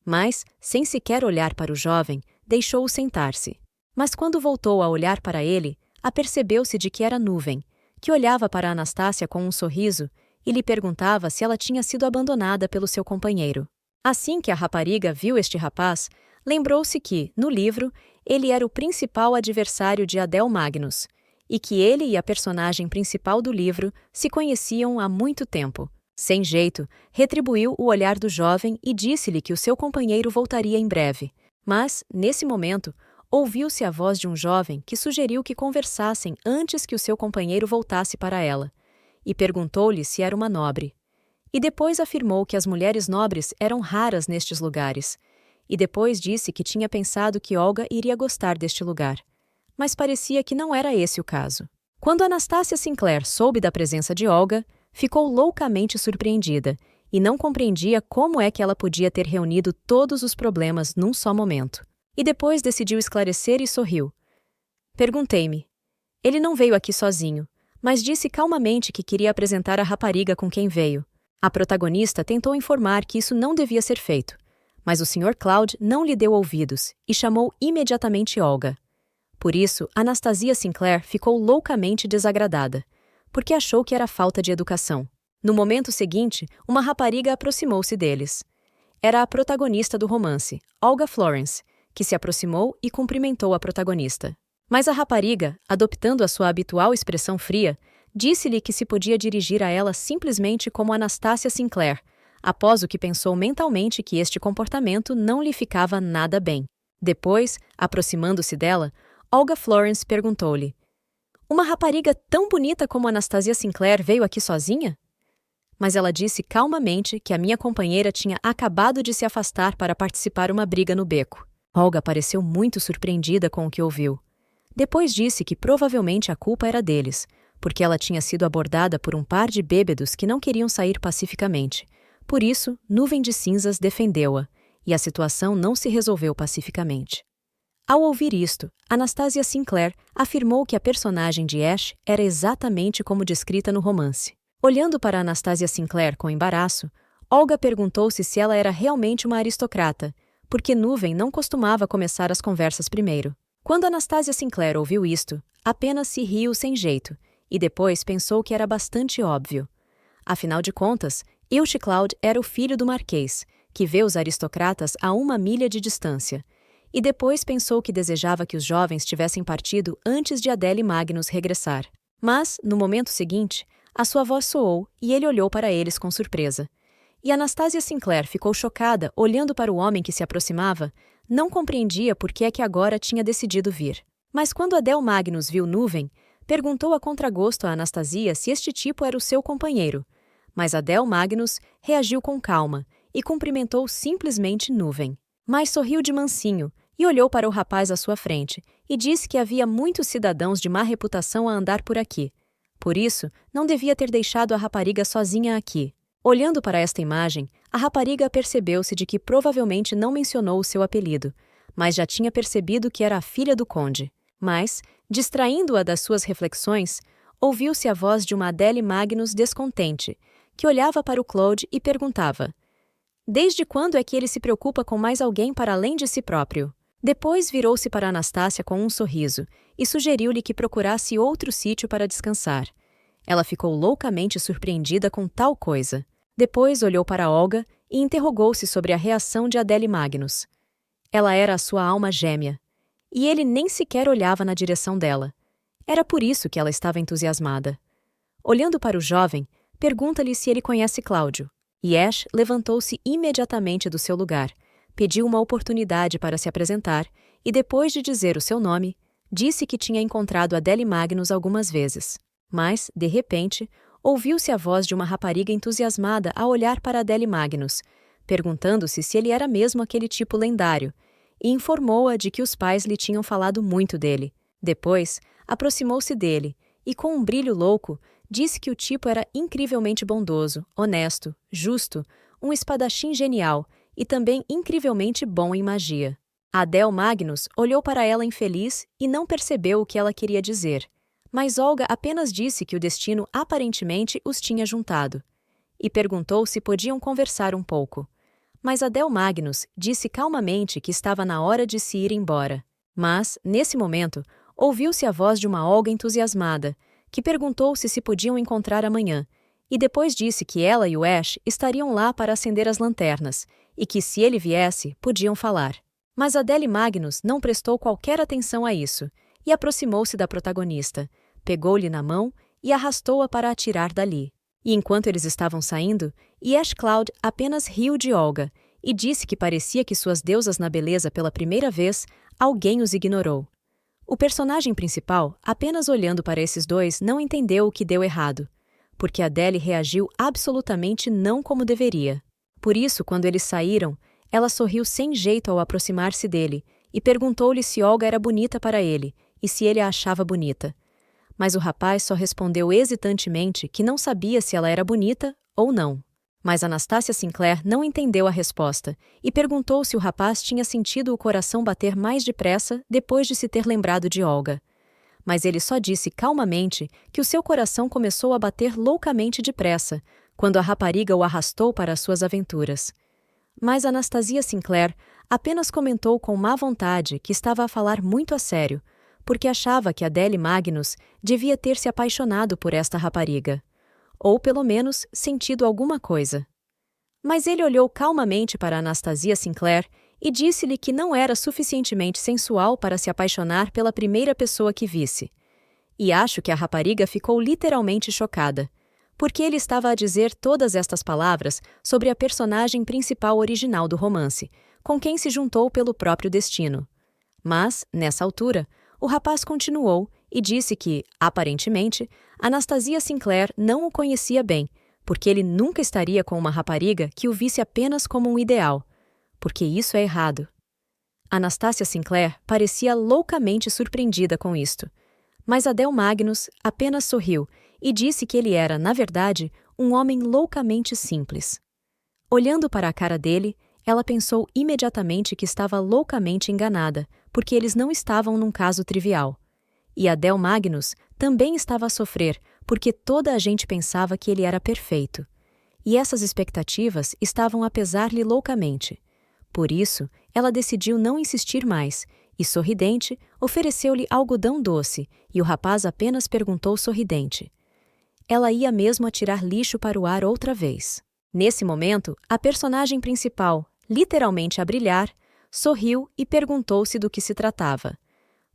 mas, sem sequer olhar para o jovem, deixou-o sentar-se. Mas quando voltou a olhar para ele, apercebeu-se de que era Nuvem, que olhava para Anastácia com um sorriso e lhe perguntava se ela tinha sido abandonada pelo seu companheiro. Assim que a rapariga viu este rapaz, lembrou-se que, no livro, ele era o principal adversário de Adele Magnus, e que ele e a personagem principal do livro se conheciam há muito tempo. Sem jeito, retribuiu o olhar do jovem e disse-lhe que o seu companheiro voltaria em breve. Mas, nesse momento, ouviu-se a voz de um jovem que sugeriu que conversassem antes que o seu companheiro voltasse para ela, e perguntou-lhe se era uma nobre. E depois afirmou que as mulheres nobres eram raras nestes lugares, e depois disse que tinha pensado que Olga iria gostar deste lugar. Mas parecia que não era esse o caso. Quando Anastácia Sinclair soube da presença de Olga, ficou loucamente surpreendida e não compreendia como é que ela podia ter reunido todos os problemas num só momento. E depois decidiu esclarecer e sorriu. Perguntei-me. Ele não veio aqui sozinho, mas disse calmamente que queria apresentar a rapariga com quem veio. A protagonista tentou informar que isso não devia ser feito, mas o Sr. Cloud não lhe deu ouvidos e chamou imediatamente Olga. Por isso, Anastasia Sinclair ficou loucamente desagradada, porque achou que era falta de educação. No momento seguinte, uma rapariga aproximou-se deles. Era a protagonista do romance, Olga Florence, que se aproximou e cumprimentou a protagonista. Mas a rapariga, adoptando a sua habitual expressão fria, disse-lhe que se podia dirigir a ela simplesmente como Anastácia Sinclair, após o que pensou mentalmente que este comportamento não lhe ficava nada bem. Depois, aproximando-se dela, Olga Florence perguntou-lhe: "Uma rapariga tão bonita como Anastasia Sinclair veio aqui sozinha?" Mas ela disse calmamente que a minha companheira tinha acabado de se afastar para participar uma briga no beco. Olga pareceu muito surpreendida com o que ouviu. Depois disse que provavelmente a culpa era deles, porque ela tinha sido abordada por um par de bêbados que não queriam sair pacificamente. Por isso, Nuvem de Cinzas defendeu-a, e a situação não se resolveu pacificamente. Ao ouvir isto, Anastasia Sinclair afirmou que a personagem de Ash era exatamente como descrita no romance. Olhando para Anastasia Sinclair com embaraço, Olga perguntou-se se ela era realmente uma aristocrata, porque Nuvem não costumava começar as conversas primeiro. Quando Anastasia Sinclair ouviu isto, apenas se riu sem jeito, e depois pensou que era bastante óbvio. Afinal de contas, Ilse Cloud era o filho do marquês, que vê os aristocratas a 1 milha de distância, e depois pensou que desejava que os jovens tivessem partido antes de Adele Magnus regressar. Mas, no momento seguinte, a sua voz soou e ele olhou para eles com surpresa. E Anastasia Sinclair ficou chocada olhando para o homem que se aproximava, não compreendia por que é que agora tinha decidido vir. Mas quando Adele Magnus viu Nuvem, perguntou a contragosto a Anastasia se este tipo era o seu companheiro. Mas Adele Magnus reagiu com calma e cumprimentou simplesmente Nuvem. Mas sorriu de mansinho e olhou para o rapaz à sua frente e disse que havia muitos cidadãos de má reputação a andar por aqui. Por isso, não devia ter deixado a rapariga sozinha aqui. Olhando para esta imagem, a rapariga apercebeu-se de que provavelmente não mencionou o seu apelido, mas já tinha percebido que era a filha do conde. Mas, distraindo-a das suas reflexões, ouviu-se a voz de uma Adele Magnus descontente, que olhava para o Claude e perguntava: "Desde quando é que ele se preocupa com mais alguém para além de si próprio?" Depois virou-se para Anastácia com um sorriso e sugeriu-lhe que procurasse outro sítio para descansar. Ela ficou loucamente surpreendida com tal coisa. Depois olhou para Olga e interrogou-se sobre a reação de Adele Magnus. Ela era a sua alma gêmea, e ele nem sequer olhava na direção dela. Era por isso que ela estava entusiasmada. Olhando para o jovem, pergunta-lhe se ele conhece Cláudio. E Ash levantou-se imediatamente do seu lugar, pediu uma oportunidade para se apresentar e, depois de dizer o seu nome, disse que tinha encontrado Adele Magnus algumas vezes. Mas, de repente, ouviu-se a voz de uma rapariga entusiasmada a olhar para Adele Magnus, perguntando-se se ele era mesmo aquele tipo lendário, e informou-a de que os pais lhe tinham falado muito dele. Depois, aproximou-se dele e, com um brilho louco, disse que o tipo era incrivelmente bondoso, honesto, justo, um espadachim genial e também incrivelmente bom em magia. Adele Magnus olhou para ela infeliz e não percebeu o que ela queria dizer, mas Olga apenas disse que o destino aparentemente os tinha juntado, e perguntou se podiam conversar um pouco. Mas Adele Magnus disse calmamente que estava na hora de se ir embora. Mas, nesse momento, ouviu-se a voz de uma Olga entusiasmada, que perguntou se podiam encontrar amanhã, e depois disse que ela e o Ash estariam lá para acender as lanternas, e que se ele viesse, podiam falar. Mas Adele Magnus não prestou qualquer atenção a isso, e aproximou-se da protagonista, pegou-lhe na mão e arrastou-a para a tirar dali. E enquanto eles estavam saindo, Ash Cloud apenas riu de Olga, e disse que parecia que suas deusas na beleza pela primeira vez, alguém os ignorou. O personagem principal, apenas olhando para esses dois, não entendeu o que deu errado, porque Adele reagiu absolutamente não como deveria. Por isso, quando eles saíram, ela sorriu sem jeito ao aproximar-se dele e perguntou-lhe se Olga era bonita para ele e se ele a achava bonita. Mas o rapaz só respondeu hesitantemente que não sabia se ela era bonita ou não. Mas Anastasia Sinclair não entendeu a resposta e perguntou se o rapaz tinha sentido o coração bater mais depressa depois de se ter lembrado de Olga. Mas ele só disse calmamente que o seu coração começou a bater loucamente depressa, quando a rapariga o arrastou para as suas aventuras. Mas Anastasia Sinclair apenas comentou com má vontade que estava a falar muito a sério, porque achava que Adele Magnus devia ter se apaixonado por esta rapariga, ou pelo menos sentido alguma coisa. Mas ele olhou calmamente para Anastasia Sinclair e disse-lhe que não era suficientemente sensual para se apaixonar pela primeira pessoa que visse. E acho que a rapariga ficou literalmente chocada, porque ele estava a dizer todas estas palavras sobre a personagem principal original do romance, com quem se juntou pelo próprio destino. Mas, nessa altura, o rapaz continuou e disse que, aparentemente, Anastasia Sinclair não o conhecia bem, porque ele nunca estaria com uma rapariga que o visse apenas como um ideal, porque isso é errado. Anastasia Sinclair parecia loucamente surpreendida com isto, mas Adele Magnus apenas sorriu e disse que ele era, na verdade, um homem loucamente simples. Olhando para a cara dele, ela pensou imediatamente que estava loucamente enganada, porque eles não estavam num caso trivial. E Adele Magnus também estava a sofrer, porque toda a gente pensava que ele era perfeito. E essas expectativas estavam a pesar-lhe loucamente. Por isso, ela decidiu não insistir mais, e sorridente, ofereceu-lhe algodão doce, e o rapaz apenas perguntou sorridente. Ela ia mesmo atirar lixo para o ar outra vez. Nesse momento, a personagem principal, literalmente a brilhar, sorriu e perguntou-se do que se tratava.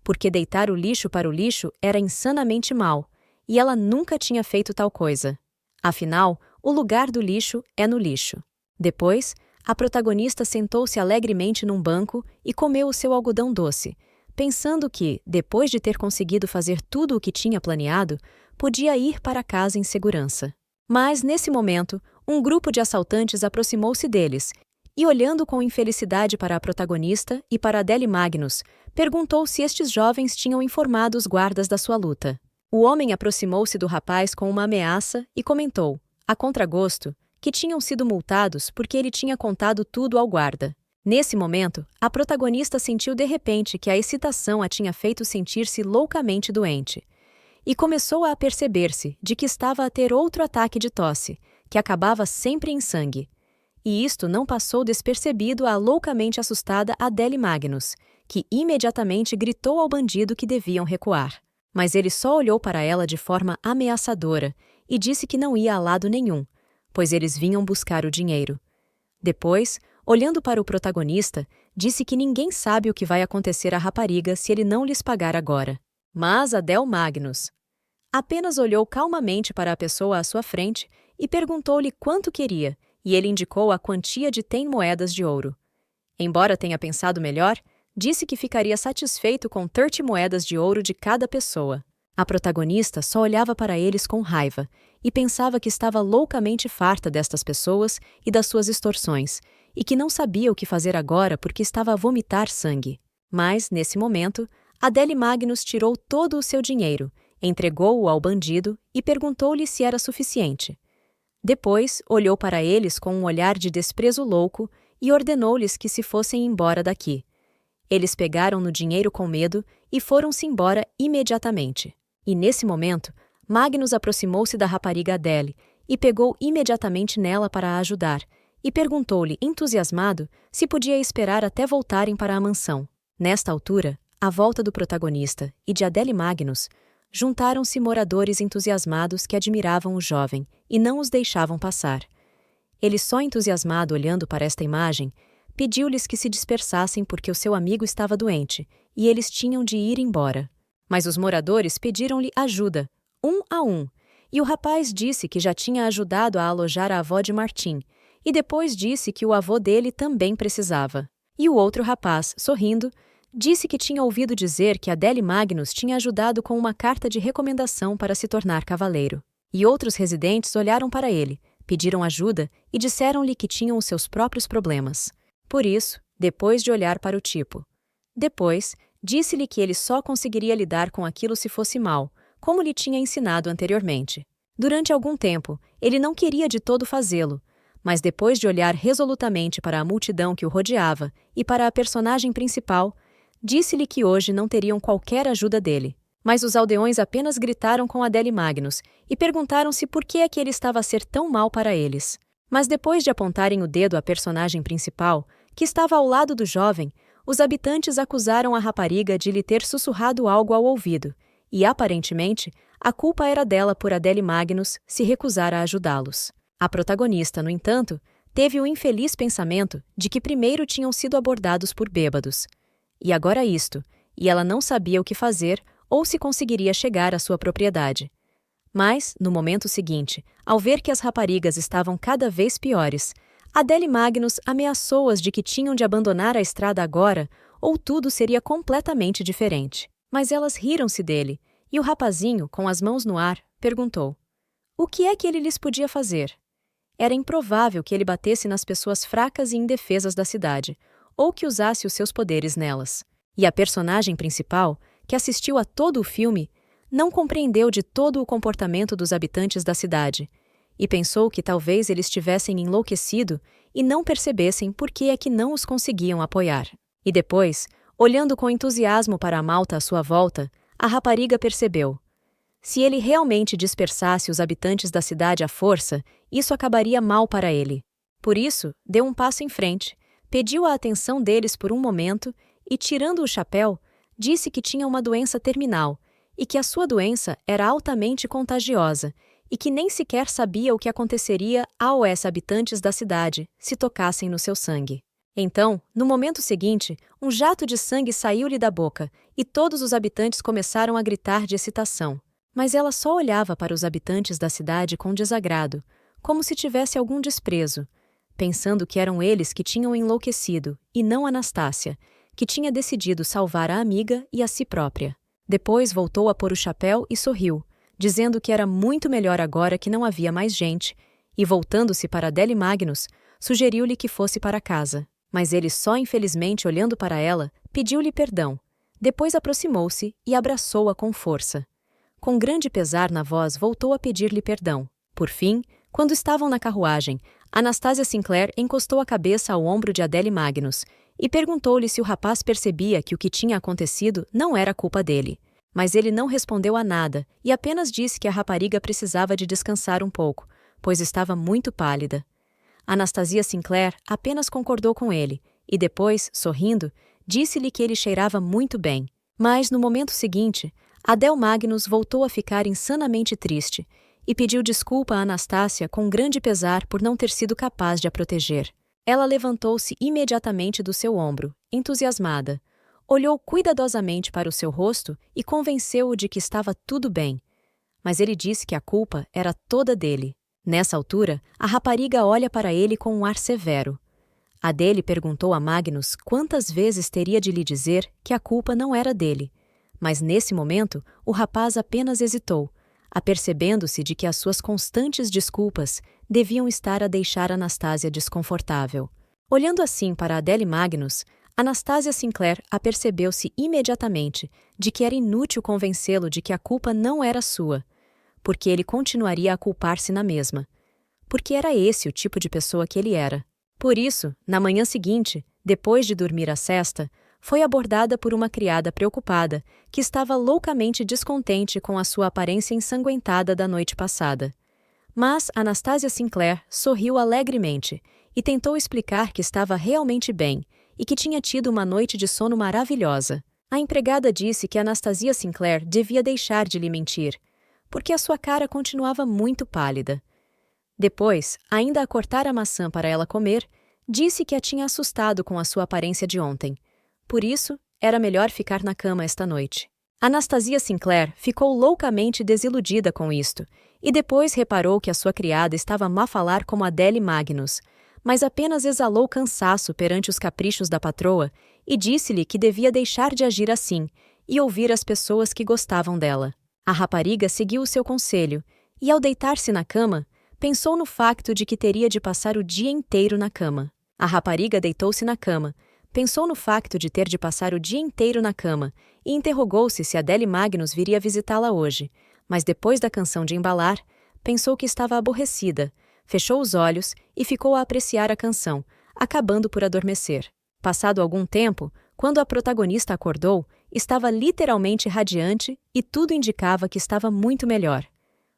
Porque deitar o lixo para o lixo era insanamente mal, e ela nunca tinha feito tal coisa. Afinal, o lugar do lixo é no lixo. Depois, a protagonista sentou-se alegremente num banco e comeu o seu algodão doce, pensando que, depois de ter conseguido fazer tudo o que tinha planeado, podia ir para casa em segurança. Mas, nesse momento, um grupo de assaltantes aproximou-se deles e, olhando com infelicidade para a protagonista e para Adele Magnus, perguntou se estes jovens tinham informado os guardas da sua luta. O homem aproximou-se do rapaz com uma ameaça e comentou, a contragosto, que tinham sido multados porque ele tinha contado tudo ao guarda. Nesse momento, a protagonista sentiu de repente que a excitação a tinha feito sentir-se loucamente doente. E começou a aperceber-se de que estava a ter outro ataque de tosse, que acabava sempre em sangue. E isto não passou despercebido à loucamente assustada Adele Magnus, que imediatamente gritou ao bandido que deviam recuar. Mas ele só olhou para ela de forma ameaçadora e disse que não ia a lado nenhum, pois eles vinham buscar o dinheiro. Depois, olhando para o protagonista, disse que ninguém sabe o que vai acontecer à rapariga se ele não lhes pagar agora. Mas Adele Magnus apenas olhou calmamente para a pessoa à sua frente e perguntou-lhe quanto queria, e ele indicou a quantia de 100 moedas de ouro. Embora tenha pensado melhor, disse que ficaria satisfeito com 30 moedas de ouro de cada pessoa. A protagonista só olhava para eles com raiva e pensava que estava loucamente farta destas pessoas e das suas extorsões, e que não sabia o que fazer agora porque estava a vomitar sangue. Mas, nesse momento, Adele Magnus tirou todo o seu dinheiro, entregou-o ao bandido e perguntou-lhe se era suficiente. Depois, olhou para eles com um olhar de desprezo louco e ordenou-lhes que se fossem embora daqui. Eles pegaram no dinheiro com medo e foram-se embora imediatamente. E nesse momento, Magnus aproximou-se da rapariga Adele e pegou imediatamente nela para a ajudar, e perguntou-lhe, entusiasmado, se podia esperar até voltarem para a mansão. Nesta altura, à volta do protagonista e de Adele Magnus, juntaram-se moradores entusiasmados que admiravam o jovem e não os deixavam passar. Ele, só entusiasmado olhando para esta imagem, pediu-lhes que se dispersassem porque o seu amigo estava doente e eles tinham de ir embora. Mas os moradores pediram-lhe ajuda, um a um, e o rapaz disse que já tinha ajudado a alojar a avó de Martim, e depois disse que o avô dele também precisava. E o outro rapaz, sorrindo, disse que tinha ouvido dizer que Adele Magnus tinha ajudado com uma carta de recomendação para se tornar cavaleiro. E outros residentes olharam para ele, pediram ajuda e disseram-lhe que tinham os seus próprios problemas. Por isso, depois de olhar para o tipo. Depois, disse-lhe que ele só conseguiria lidar com aquilo se fosse mal, como lhe tinha ensinado anteriormente. Durante algum tempo, ele não queria de todo fazê-lo, mas depois de olhar resolutamente para a multidão que o rodeava e para a personagem principal, disse-lhe que hoje não teriam qualquer ajuda dele. Mas os aldeões apenas gritaram com Adele Magnus e perguntaram-se por que é que ele estava a ser tão mal para eles. Mas depois de apontarem o dedo à personagem principal, que estava ao lado do jovem, os habitantes acusaram a rapariga de lhe ter sussurrado algo ao ouvido, e aparentemente, a culpa era dela por Adele Magnus se recusar a ajudá-los. A protagonista, no entanto, teve o infeliz pensamento de que primeiro tinham sido abordados por bêbados. E agora isto, e ela não sabia o que fazer ou se conseguiria chegar à sua propriedade. Mas, no momento seguinte, ao ver que as raparigas estavam cada vez piores, Adele Magnus ameaçou-as de que tinham de abandonar a estrada agora, ou tudo seria completamente diferente. Mas elas riram-se dele, e o rapazinho, com as mãos no ar, perguntou: o que é que ele lhes podia fazer? Era improvável que ele batesse nas pessoas fracas e indefesas da cidade, ou que usasse os seus poderes nelas. E a personagem principal, que assistiu a todo o filme, não compreendeu de todo o comportamento dos habitantes da cidade, e pensou que talvez eles tivessem enlouquecido e não percebessem por que é que não os conseguiam apoiar. E depois, olhando com entusiasmo para a malta à sua volta, a rapariga percebeu. Se ele realmente dispersasse os habitantes da cidade à força, isso acabaria mal para ele. Por isso, deu um passo em frente, pediu a atenção deles por um momento e, tirando o chapéu, disse que tinha uma doença terminal e que a sua doença era altamente contagiosa e que nem sequer sabia o que aconteceria aos habitantes da cidade se tocassem no seu sangue. Então, no momento seguinte, um jato de sangue saiu-lhe da boca e todos os habitantes começaram a gritar de excitação. Mas ela só olhava para os habitantes da cidade com desagrado, como se tivesse algum desprezo, pensando que eram eles que tinham enlouquecido e não Anastácia, que tinha decidido salvar a amiga e a si própria. Depois voltou a pôr o chapéu e sorriu, dizendo que era muito melhor agora que não havia mais gente, e voltando-se para Adele Magnus, sugeriu-lhe que fosse para casa. Mas ele só infelizmente olhando para ela, pediu-lhe perdão. Depois aproximou-se e abraçou-a com força. Com grande pesar na voz, voltou a pedir-lhe perdão. Por fim, quando estavam na carruagem, Anastasia Sinclair encostou a cabeça ao ombro de Adele Magnus e perguntou-lhe se o rapaz percebia que o que tinha acontecido não era culpa dele. Mas ele não respondeu a nada e apenas disse que a rapariga precisava de descansar um pouco, pois estava muito pálida. Anastasia Sinclair apenas concordou com ele e depois, sorrindo, disse-lhe que ele cheirava muito bem. Mas, no momento seguinte, Adele Magnus voltou a ficar insanamente triste e pediu desculpa a Anastácia com grande pesar por não ter sido capaz de a proteger. Ela levantou-se imediatamente do seu ombro, entusiasmada. Olhou cuidadosamente para o seu rosto e convenceu-o de que estava tudo bem. Mas ele disse que a culpa era toda dele. Nessa altura, a rapariga olha para ele com um ar severo. Adele perguntou a Magnus quantas vezes teria de lhe dizer que a culpa não era dele. Mas nesse momento, o rapaz apenas hesitou, apercebendo-se de que as suas constantes desculpas deviam estar a deixar Anastasia desconfortável. Olhando assim para Adele Magnus, Anastasia Sinclair apercebeu-se imediatamente de que era inútil convencê-lo de que a culpa não era sua, porque ele continuaria a culpar-se na mesma. Porque era esse o tipo de pessoa que ele era. Por isso, na manhã seguinte, depois de dormir a sesta, foi abordada por uma criada preocupada, que estava loucamente descontente com a sua aparência ensanguentada da noite passada. Mas Anastasia Sinclair sorriu alegremente e tentou explicar que estava realmente bem e que tinha tido uma noite de sono maravilhosa. A empregada disse que Anastasia Sinclair devia deixar de lhe mentir, porque a sua cara continuava muito pálida. Depois, ainda a cortar a maçã para ela comer, disse que a tinha assustado com a sua aparência de ontem. Por isso, era melhor ficar na cama esta noite. Anastasia Sinclair ficou loucamente desiludida com isto, e depois reparou que a sua criada estava a má falar como Adele Magnus, mas apenas exalou cansaço perante os caprichos da patroa e disse-lhe que devia deixar de agir assim e ouvir as pessoas que gostavam dela. A rapariga seguiu o seu conselho e, ao deitar-se na cama, pensou no facto de que teria de passar o dia inteiro na cama. A rapariga deitou-se na cama, pensou no facto de ter de passar o dia inteiro na cama e interrogou-se se Adele Magnus viria visitá-la hoje, mas depois da canção de embalar, pensou que estava aborrecida, fechou os olhos e ficou a apreciar a canção, acabando por adormecer. Passado algum tempo, quando a protagonista acordou, estava literalmente radiante e tudo indicava que estava muito melhor.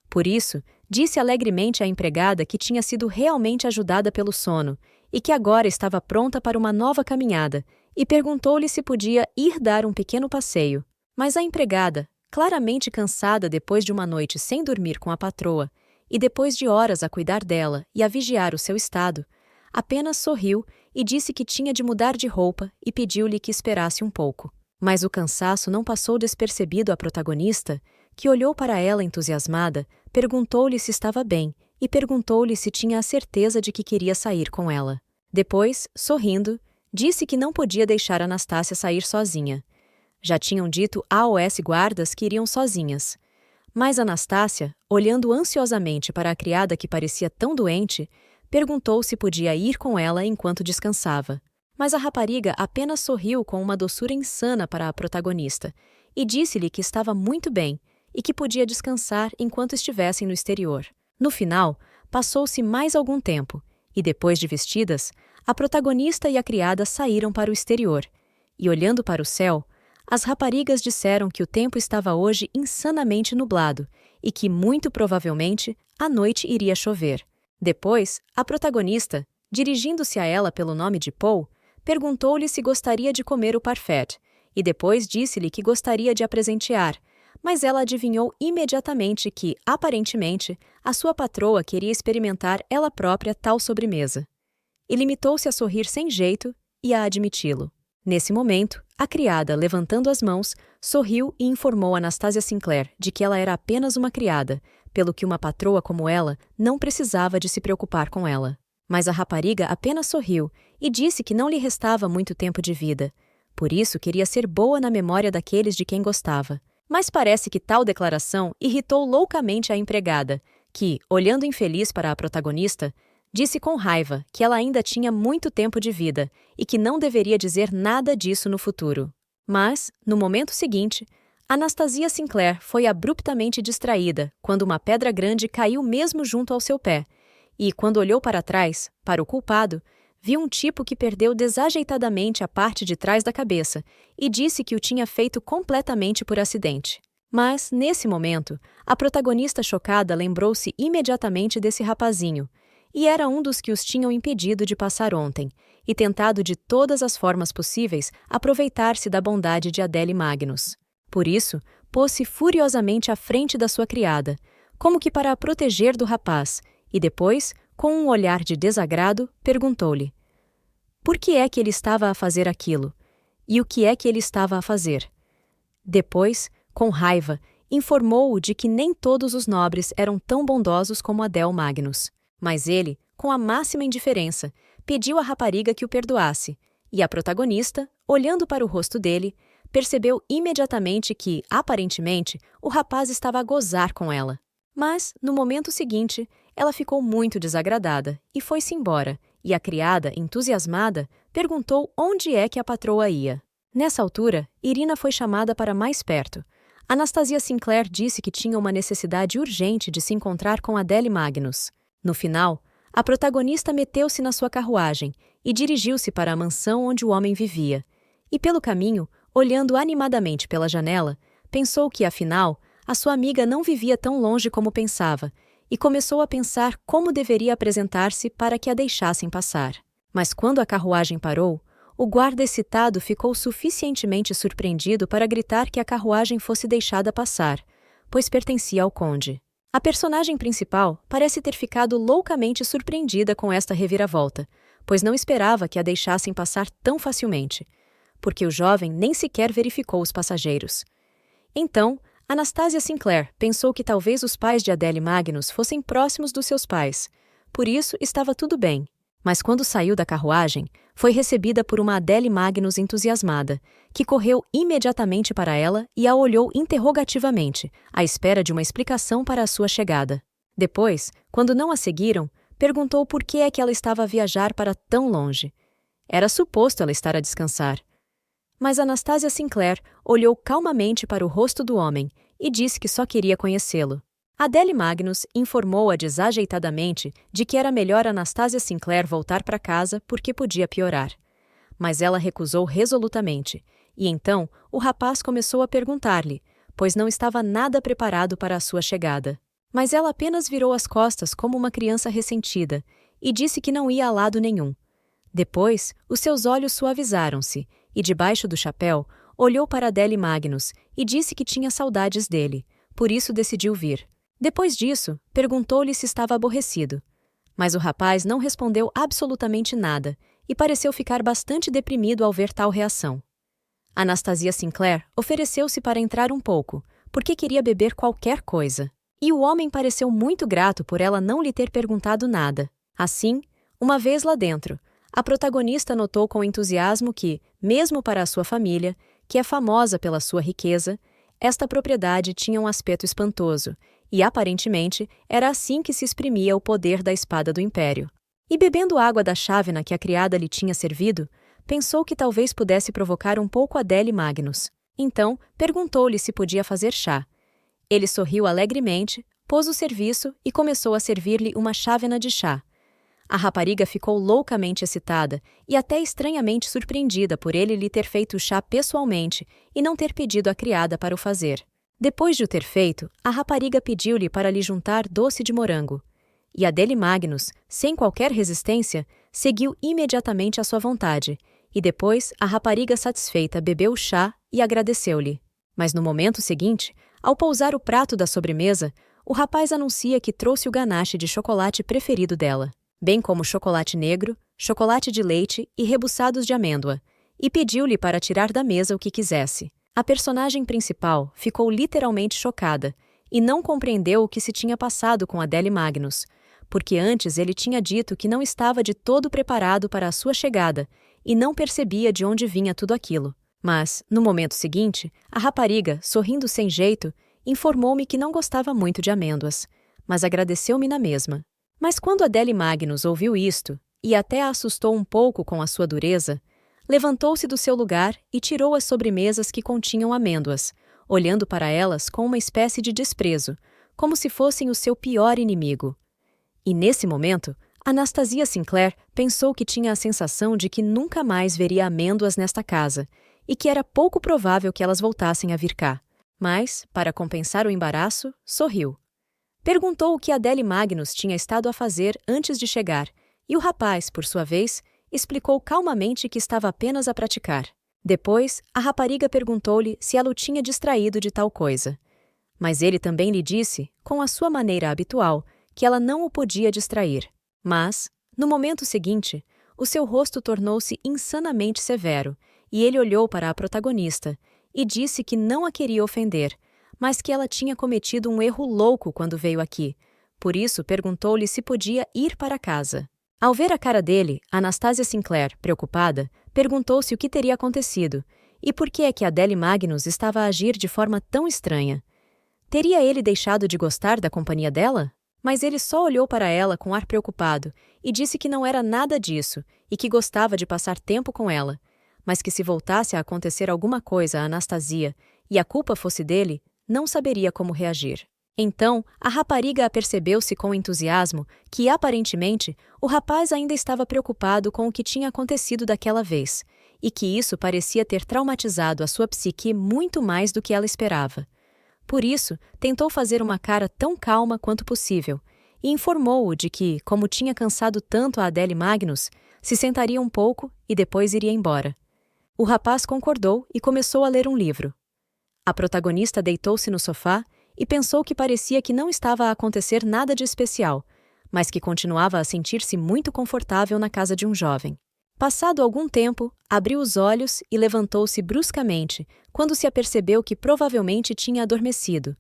Por isso, disse alegremente à empregada que tinha sido realmente ajudada pelo sono e que agora estava pronta para uma nova caminhada, e perguntou-lhe se podia ir dar um pequeno passeio. Mas a empregada, claramente cansada depois de uma noite sem dormir com a patroa, e depois de horas a cuidar dela e a vigiar o seu estado, apenas sorriu e disse que tinha de mudar de roupa e pediu-lhe que esperasse um pouco. Mas o cansaço não passou despercebido à protagonista, que olhou para ela entusiasmada, perguntou-lhe se estava bem e perguntou-lhe se tinha a certeza de que queria sair com ela. Depois, sorrindo, disse que não podia deixar Anastácia sair sozinha. Já tinham dito AOS guardas que iriam sozinhas. Mas Anastácia, olhando ansiosamente para a criada que parecia tão doente, perguntou se podia ir com ela enquanto descansava. Mas a rapariga apenas sorriu com uma doçura insana para a protagonista e disse-lhe que estava muito bem e que podia descansar enquanto estivessem no exterior. No final, passou-se mais algum tempo e, depois de vestidas, a protagonista e a criada saíram para o exterior e, olhando para o céu, as raparigas disseram que o tempo estava hoje insanamente nublado e que, muito provavelmente, à noite iria chover. Depois, a protagonista, dirigindo-se a ela pelo nome de Paul, perguntou-lhe se gostaria de comer o parfait, e depois disse-lhe que gostaria de a presentear, mas ela adivinhou imediatamente que, aparentemente, a sua patroa queria experimentar ela própria tal sobremesa. E limitou-se a sorrir sem jeito e a admiti-lo. Nesse momento, a criada, levantando as mãos, sorriu e informou Anastasia Sinclair de que ela era apenas uma criada, pelo que uma patroa como ela não precisava de se preocupar com ela. Mas a rapariga apenas sorriu e disse que não lhe restava muito tempo de vida, por isso queria ser boa na memória daqueles de quem gostava. Mas parece que tal declaração irritou loucamente a empregada, que, olhando infeliz para a protagonista, disse com raiva que ela ainda tinha muito tempo de vida e que não deveria dizer nada disso no futuro. Mas, no momento seguinte, Anastasia Sinclair foi abruptamente distraída quando uma pedra grande caiu mesmo junto ao seu pé, e, quando olhou para trás, para o culpado, viu um tipo que perdeu desajeitadamente a parte de trás da cabeça e disse que o tinha feito completamente por acidente. Mas, nesse momento, a protagonista chocada lembrou-se imediatamente desse rapazinho, e era um dos que os tinham impedido de passar ontem, e tentado de todas as formas possíveis aproveitar-se da bondade de Adele Magnus. Por isso, pôs-se furiosamente à frente da sua criada, como que para a proteger do rapaz, e depois, com um olhar de desagrado, perguntou-lhe: por que é que ele estava a fazer aquilo? E o que é que ele estava a fazer? Depois, com raiva, informou-o de que nem todos os nobres eram tão bondosos como Adele Magnus. Mas ele, com a máxima indiferença, pediu à rapariga que o perdoasse, e a protagonista, olhando para o rosto dele, percebeu imediatamente que, aparentemente, o rapaz estava a gozar com ela. Mas, no momento seguinte, ela ficou muito desagradada e foi-se embora, e a criada, entusiasmada, perguntou onde é que a patroa ia. Nessa altura, Irina foi chamada para mais perto. Anastasia Sinclair disse que tinha uma necessidade urgente de se encontrar com Adele Magnus. No final, a protagonista meteu-se na sua carruagem e dirigiu-se para a mansão onde o homem vivia. E pelo caminho, olhando animadamente pela janela, pensou que, afinal, a sua amiga não vivia tão longe como pensava, e começou a pensar como deveria apresentar-se para que a deixassem passar. Mas quando a carruagem parou, o guarda excitado ficou suficientemente surpreendido para gritar que a carruagem fosse deixada passar, pois pertencia ao conde. A personagem principal parece ter ficado loucamente surpreendida com esta reviravolta, pois não esperava que a deixassem passar tão facilmente, porque o jovem nem sequer verificou os passageiros. Então, Anastasia Sinclair pensou que talvez os pais de Adele Magnus fossem próximos dos seus pais, por isso estava tudo bem. Mas quando saiu da carruagem, foi recebida por uma Adele Magnus entusiasmada, que correu imediatamente para ela e a olhou interrogativamente, à espera de uma explicação para a sua chegada. Depois, quando não a seguiram, perguntou por que é que ela estava a viajar para tão longe. Era suposto ela estar a descansar. Mas Anastasia Sinclair olhou calmamente para o rosto do homem e disse que só queria conhecê-lo. Adele Magnus informou-a desajeitadamente de que era melhor Anastasia Sinclair voltar para casa porque podia piorar. Mas ela recusou resolutamente, e então o rapaz começou a perguntar-lhe, pois não estava nada preparado para a sua chegada. Mas ela apenas virou as costas como uma criança ressentida e disse que não ia a lado nenhum. Depois, os seus olhos suavizaram-se, e debaixo do chapéu, olhou para Adele Magnus e disse que tinha saudades dele, por isso decidiu vir. Depois disso, perguntou-lhe se estava aborrecido. Mas o rapaz não respondeu absolutamente nada e pareceu ficar bastante deprimido ao ver tal reação. Anastasia Sinclair ofereceu-se para entrar um pouco, porque queria beber qualquer coisa. E o homem pareceu muito grato por ela não lhe ter perguntado nada. Assim, uma vez lá dentro, a protagonista notou com entusiasmo que, mesmo para a sua família, que é famosa pela sua riqueza, esta propriedade tinha um aspecto espantoso, e aparentemente era assim que se exprimia o poder da espada do império. E bebendo água da chávena que a criada lhe tinha servido, pensou que talvez pudesse provocar um pouco Adele Magnus. Então, perguntou-lhe se podia fazer chá. Ele sorriu alegremente, pôs o serviço e começou a servir-lhe uma chávena de chá. A rapariga ficou loucamente excitada e até estranhamente surpreendida por ele lhe ter feito o chá pessoalmente e não ter pedido à criada para o fazer. Depois de o ter feito, a rapariga pediu-lhe para lhe juntar doce de morango. E Adele Magnus, sem qualquer resistência, seguiu imediatamente à sua vontade, e depois a rapariga satisfeita bebeu o chá e agradeceu-lhe. Mas no momento seguinte, ao pousar o prato da sobremesa, o rapaz anuncia que trouxe o ganache de chocolate preferido dela, bem como chocolate negro, chocolate de leite e rebuçados de amêndoa, e pediu-lhe para tirar da mesa o que quisesse. A personagem principal ficou literalmente chocada e não compreendeu o que se tinha passado com Adele Magnus, porque antes ele tinha dito que não estava de todo preparado para a sua chegada e não percebia de onde vinha tudo aquilo. Mas, no momento seguinte, a rapariga, sorrindo sem jeito, informou-me que não gostava muito de amêndoas, mas agradeceu-me na mesma. Mas quando Adele Magnus ouviu isto, e até a assustou um pouco com a sua dureza, levantou-se do seu lugar e tirou as sobremesas que continham amêndoas, olhando para elas com uma espécie de desprezo, como se fossem o seu pior inimigo. E nesse momento, Anastasia Sinclair pensou que tinha a sensação de que nunca mais veria amêndoas nesta casa, e que era pouco provável que elas voltassem a vir cá. Mas, para compensar o embaraço, sorriu. Perguntou o que Adele Magnus tinha estado a fazer antes de chegar, e o rapaz, por sua vez, explicou calmamente que estava apenas a praticar. Depois, a rapariga perguntou-lhe se ela o tinha distraído de tal coisa. Mas ele também lhe disse, com a sua maneira habitual, que ela não o podia distrair. Mas, no momento seguinte, o seu rosto tornou-se insanamente severo, e ele olhou para a protagonista e disse que não a queria ofender, mas que ela tinha cometido um erro louco quando veio aqui. Por isso, perguntou-lhe se podia ir para casa. Ao ver a cara dele, Anastasia Sinclair, preocupada, perguntou-se o que teria acontecido e por que é que Adele Magnus estava a agir de forma tão estranha. Teria ele deixado de gostar da companhia dela? Mas ele só olhou para ela com ar preocupado e disse que não era nada disso e que gostava de passar tempo com ela, mas que se voltasse a acontecer alguma coisa a Anastasia e a culpa fosse dele, não saberia como reagir. Então, a rapariga apercebeu-se com entusiasmo que, aparentemente, o rapaz ainda estava preocupado com o que tinha acontecido daquela vez, e que isso parecia ter traumatizado a sua psique muito mais do que ela esperava. Por isso, tentou fazer uma cara tão calma quanto possível, e informou-o de que, como tinha cansado tanto a Adele Magnus, se sentaria um pouco e depois iria embora. O rapaz concordou e começou a ler um livro. A protagonista deitou-se no sofá e pensou que parecia que não estava a acontecer nada de especial, mas que continuava a sentir-se muito confortável na casa de um jovem. Passado algum tempo, abriu os olhos e levantou-se bruscamente, quando se apercebeu que provavelmente tinha adormecido,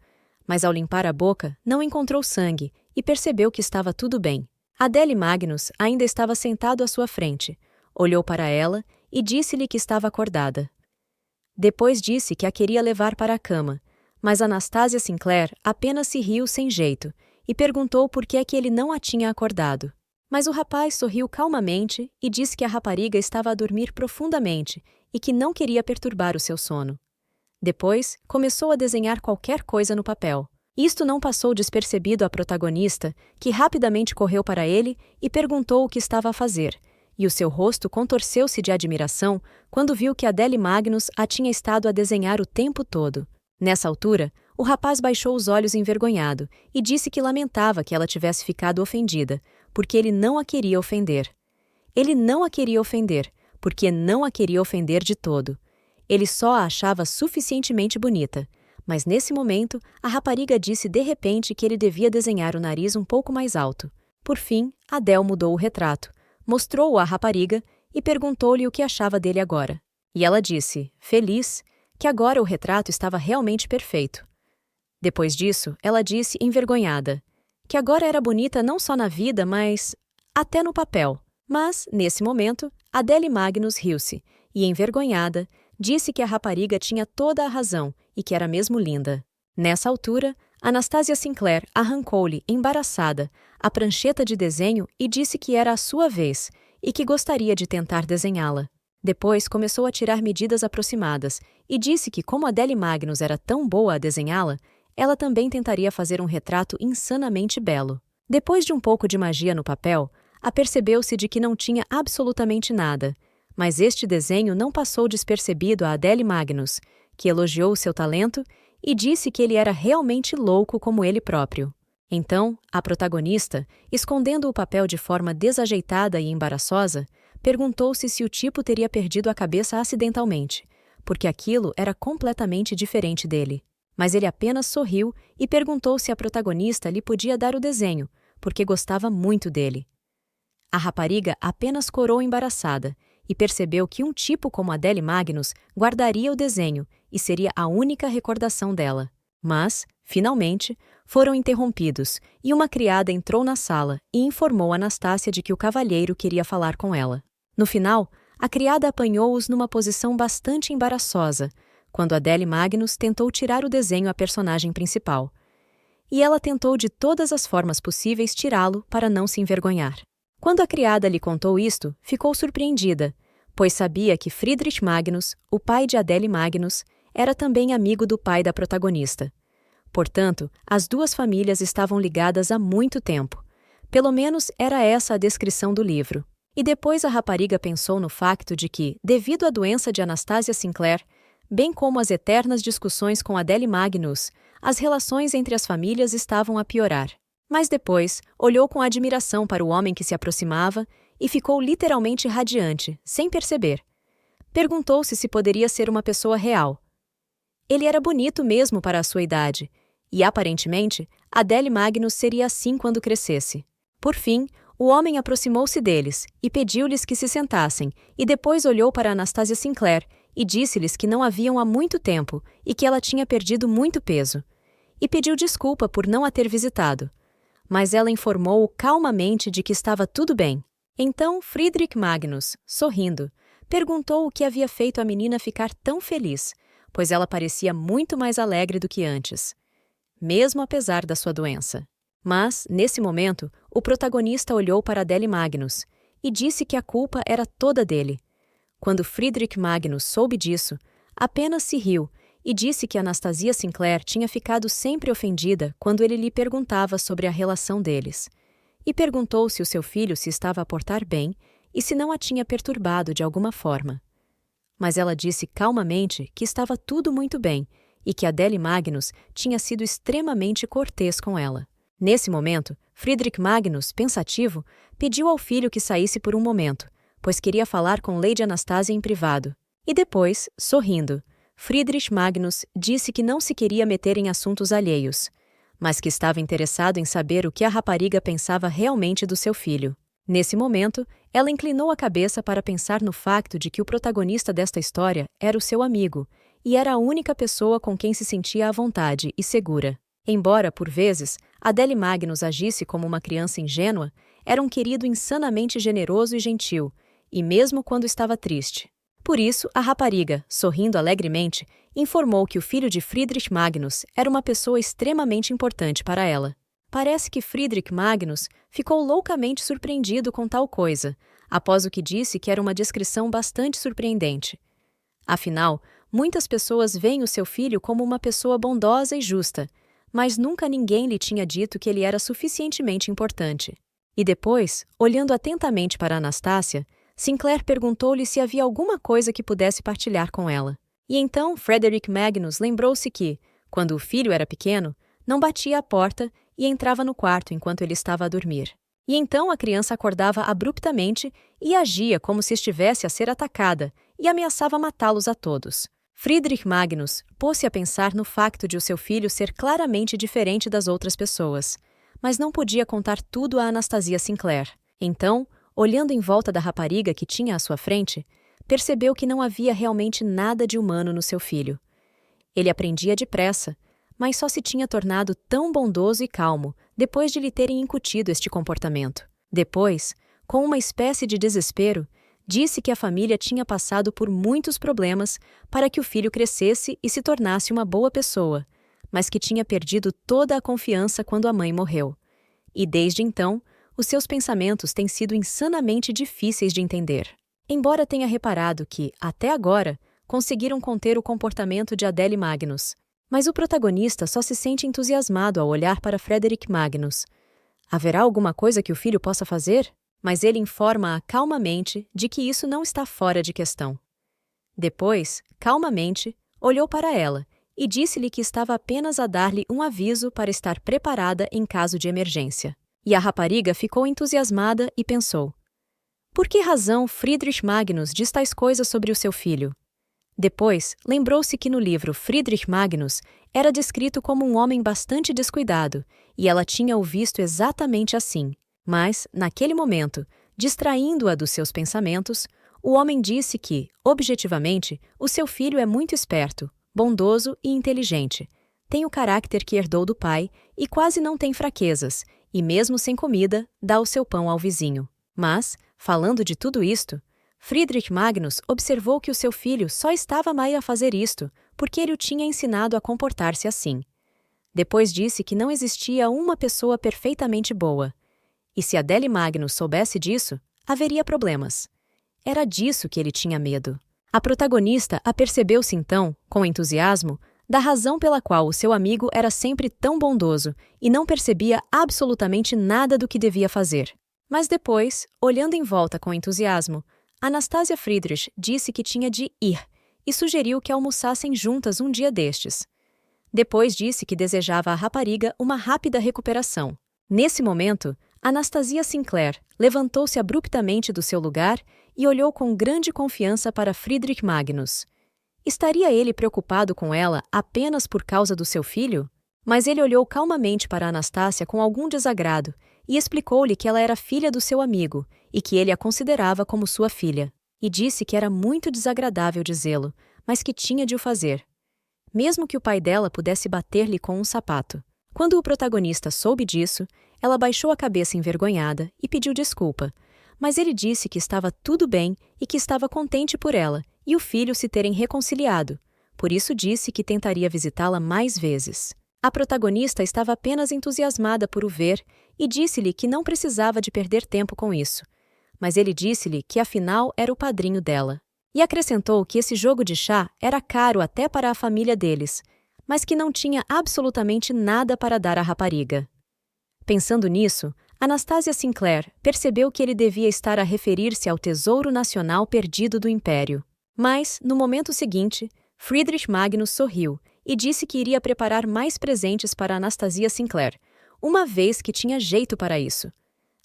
mas ao limpar a boca não encontrou sangue e percebeu que estava tudo bem. Adele Magnus ainda estava sentado à sua frente, olhou para ela e disse-lhe que estava acordada. Depois disse que a queria levar para a cama, mas Anastasia Sinclair apenas se riu sem jeito e perguntou por que é que ele não a tinha acordado. Mas o rapaz sorriu calmamente e disse que a rapariga estava a dormir profundamente e que não queria perturbar o seu sono. Depois, começou a desenhar qualquer coisa no papel. Isto não passou despercebido à protagonista, que rapidamente correu para ele e perguntou o que estava a fazer, e o seu rosto contorceu-se de admiração quando viu que Adele Magnus a tinha estado a desenhar o tempo todo. Nessa altura, o rapaz baixou os olhos envergonhado e disse que lamentava que ela tivesse ficado ofendida, porque ele não a queria ofender. Ele não a queria ofender, porque não a queria ofender de todo. Ele só a achava suficientemente bonita, mas nesse momento, a rapariga disse de repente que ele devia desenhar o nariz um pouco mais alto. Por fim, Adele mudou o retrato, mostrou-o à rapariga e perguntou-lhe o que achava dele agora. E ela disse, feliz, que agora o retrato estava realmente perfeito. Depois disso, ela disse, envergonhada, que agora era bonita não só na vida, mas até no papel. Mas, nesse momento, Adele Magnus riu-se e, envergonhada, disse que a rapariga tinha toda a razão e que era mesmo linda. Nessa altura, Anastasia Sinclair arrancou-lhe, embaraçada, a prancheta de desenho e disse que era a sua vez e que gostaria de tentar desenhá-la. Depois começou a tirar medidas aproximadas e disse que, como Adele Magnus era tão boa a desenhá-la, ela também tentaria fazer um retrato insanamente belo. Depois de um pouco de magia no papel, apercebeu-se de que não tinha absolutamente nada, mas este desenho não passou despercebido a Adele Magnus, que elogiou seu talento e disse que ele era realmente louco como ele próprio. Então, a protagonista, escondendo o papel de forma desajeitada e embaraçosa, perguntou-se se o tipo teria perdido a cabeça acidentalmente, porque aquilo era completamente diferente dele. Mas ele apenas sorriu e perguntou se a protagonista lhe podia dar o desenho, porque gostava muito dele. A rapariga apenas corou embaraçada e percebeu que um tipo como Adele Magnus guardaria o desenho e seria a única recordação dela. Mas, finalmente, foram interrompidos e uma criada entrou na sala e informou Anastácia de que o cavalheiro queria falar com ela. No final, a criada apanhou-os numa posição bastante embaraçosa, quando Adele Magnus tentou tirar o desenho à personagem principal. E ela tentou de todas as formas possíveis tirá-lo para não se envergonhar. Quando a criada lhe contou isto, ficou surpreendida, pois sabia que Friedrich Magnus, o pai de Adele Magnus, era também amigo do pai da protagonista. Portanto, as duas famílias estavam ligadas há muito tempo. Pelo menos era essa a descrição do livro. E depois a rapariga pensou no facto de que, devido à doença de Anastasia Sinclair, bem como as eternas discussões com Adele Magnus, as relações entre as famílias estavam a piorar. Mas depois, olhou com admiração para o homem que se aproximava e ficou literalmente radiante, sem perceber. Perguntou-se se poderia ser uma pessoa real. Ele era bonito mesmo para a sua idade, e aparentemente, Adele Magnus seria assim quando crescesse. Por fim, o homem aproximou-se deles e pediu-lhes que se sentassem, e depois olhou para Anastasia Sinclair e disse-lhes que não a viam há muito tempo e que ela tinha perdido muito peso. E pediu desculpa por não a ter visitado. Mas ela informou-o calmamente de que estava tudo bem. Então Friedrich Magnus, sorrindo, perguntou o que havia feito a menina ficar tão feliz, pois ela parecia muito mais alegre do que antes, mesmo apesar da sua doença. Mas, nesse momento, o protagonista olhou para Adele Magnus e disse que a culpa era toda dele. Quando Friedrich Magnus soube disso, apenas se riu e disse que Anastasia Sinclair tinha ficado sempre ofendida quando ele lhe perguntava sobre a relação deles. E perguntou se o seu filho se estava a portar bem e se não a tinha perturbado de alguma forma. Mas ela disse calmamente que estava tudo muito bem e que Adele Magnus tinha sido extremamente cortês com ela. Nesse momento, Friedrich Magnus, pensativo, pediu ao filho que saísse por um momento, pois queria falar com Lady Anastasia em privado. E depois, sorrindo, Friedrich Magnus disse que não se queria meter em assuntos alheios, mas que estava interessado em saber o que a rapariga pensava realmente do seu filho. Nesse momento, ela inclinou a cabeça para pensar no facto de que o protagonista desta história era o seu amigo, e era a única pessoa com quem se sentia à vontade e segura. Embora, por vezes, Adele Magnus agisse como uma criança ingênua, era um querido insanamente generoso e gentil, e mesmo quando estava triste. Por isso, a rapariga, sorrindo alegremente, informou que o filho de Friedrich Magnus era uma pessoa extremamente importante para ela. Parece que Friedrich Magnus ficou loucamente surpreendido com tal coisa, após o que disse que era uma descrição bastante surpreendente. Afinal, muitas pessoas veem o seu filho como uma pessoa bondosa e justa, mas nunca ninguém lhe tinha dito que ele era suficientemente importante. E depois, olhando atentamente para Anastácia, Sinclair perguntou-lhe se havia alguma coisa que pudesse partilhar com ela. E então Friedrich Magnus lembrou-se que, quando o filho era pequeno, não batia à porta e entrava no quarto enquanto ele estava a dormir. E então a criança acordava abruptamente e agia como se estivesse a ser atacada e ameaçava matá-los a todos. Friedrich Magnus pôs-se a pensar no facto de o seu filho ser claramente diferente das outras pessoas, mas não podia contar tudo a Anastasia Sinclair. Então, olhando em volta da rapariga que tinha à sua frente, percebeu que não havia realmente nada de humano no seu filho. Ele aprendia depressa, mas só se tinha tornado tão bondoso e calmo depois de lhe terem incutido este comportamento. Depois, com uma espécie de desespero, disse que a família tinha passado por muitos problemas para que o filho crescesse e se tornasse uma boa pessoa, mas que tinha perdido toda a confiança quando a mãe morreu. E desde então, os seus pensamentos têm sido insanamente difíceis de entender. Embora tenha reparado que, até agora, conseguiram conter o comportamento de Adele Magnus, mas o protagonista só se sente entusiasmado ao olhar para Friedrich Magnus. Haverá alguma coisa que o filho possa fazer? Mas ele informa-a calmamente de que isso não está fora de questão. Depois, calmamente, olhou para ela e disse-lhe que estava apenas a dar-lhe um aviso para estar preparada em caso de emergência. E a rapariga ficou entusiasmada e pensou: por que razão Friedrich Magnus diz tais coisas sobre o seu filho? Depois, lembrou-se que no livro Friedrich Magnus era descrito como um homem bastante descuidado, e ela tinha o visto exatamente assim. Mas, naquele momento, distraindo-a dos seus pensamentos, o homem disse que, objetivamente, o seu filho é muito esperto, bondoso e inteligente, tem o caráter que herdou do pai e quase não tem fraquezas, e mesmo sem comida, dá o seu pão ao vizinho. Mas, falando de tudo isto, Friedrich Magnus observou que o seu filho só estava a fazer isto porque ele o tinha ensinado a comportar-se assim. Depois disse que não existia uma pessoa perfeitamente boa. E se Adele Magnus soubesse disso, haveria problemas. Era disso que ele tinha medo. A protagonista apercebeu-se então, com entusiasmo, da razão pela qual o seu amigo era sempre tão bondoso e não percebia absolutamente nada do que devia fazer. Mas depois, olhando em volta com entusiasmo, Anastasia Friedrich disse que tinha de ir e sugeriu que almoçassem juntas um dia destes. Depois disse que desejava à rapariga uma rápida recuperação. Nesse momento, Anastasia Sinclair levantou-se abruptamente do seu lugar e olhou com grande confiança para Friedrich Magnus. Estaria ele preocupado com ela apenas por causa do seu filho? Mas ele olhou calmamente para Anastácia com algum desagrado e explicou-lhe que ela era filha do seu amigo e que ele a considerava como sua filha. E disse que era muito desagradável dizê-lo, mas que tinha de o fazer, mesmo que o pai dela pudesse bater-lhe com um sapato. Quando o protagonista soube disso, ela baixou a cabeça envergonhada e pediu desculpa, mas ele disse que estava tudo bem e que estava contente por ela e o filho se terem reconciliado. Por isso disse que tentaria visitá-la mais vezes. A protagonista estava apenas entusiasmada por o ver e disse-lhe que não precisava de perder tempo com isso. Mas ele disse-lhe que afinal era o padrinho dela. E acrescentou que esse jogo de chá era caro até para a família deles, mas que não tinha absolutamente nada para dar à rapariga. Pensando nisso, Anastasia Sinclair percebeu que ele devia estar a referir-se ao tesouro nacional perdido do Império. Mas, no momento seguinte, Friedrich Magnus sorriu e disse que iria preparar mais presentes para Anastasia Sinclair, uma vez que tinha jeito para isso.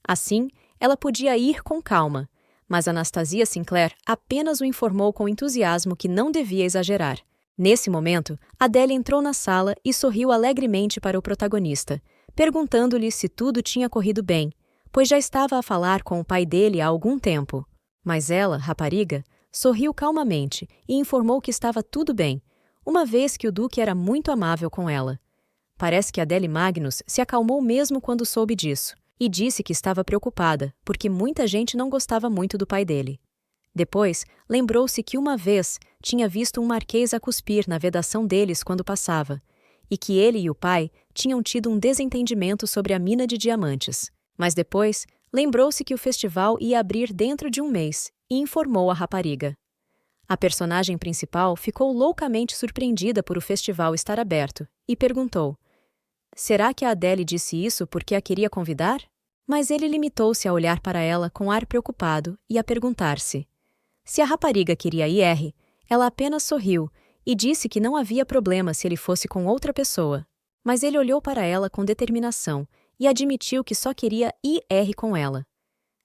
Assim, ela podia ir com calma, mas Anastasia Sinclair apenas o informou com entusiasmo que não devia exagerar. Nesse momento, Adele entrou na sala e sorriu alegremente para o protagonista, perguntando-lhe se tudo tinha corrido bem, pois já estava a falar com o pai dele há algum tempo. Mas ela, rapariga, sorriu calmamente e informou que estava tudo bem, uma vez que o duque era muito amável com ela. Parece que Adele Magnus se acalmou mesmo quando soube disso, e disse que estava preocupada, porque muita gente não gostava muito do pai dele. Depois, lembrou-se que uma vez tinha visto um marquês a cuspir na vedação deles quando passava, e que ele e o pai tinham tido um desentendimento sobre a mina de diamantes. Mas depois, lembrou-se que o festival ia abrir dentro de um mês e informou a rapariga. A personagem principal ficou loucamente surpreendida por o festival estar aberto e perguntou: será que a Adele disse isso porque a queria convidar? Mas ele limitou-se a olhar para ela com ar preocupado e a perguntar-se. Se a rapariga queria ir, ela apenas sorriu e disse que não havia problema se ele fosse com outra pessoa. Mas ele olhou para ela com determinação e admitiu que só queria ir com ela.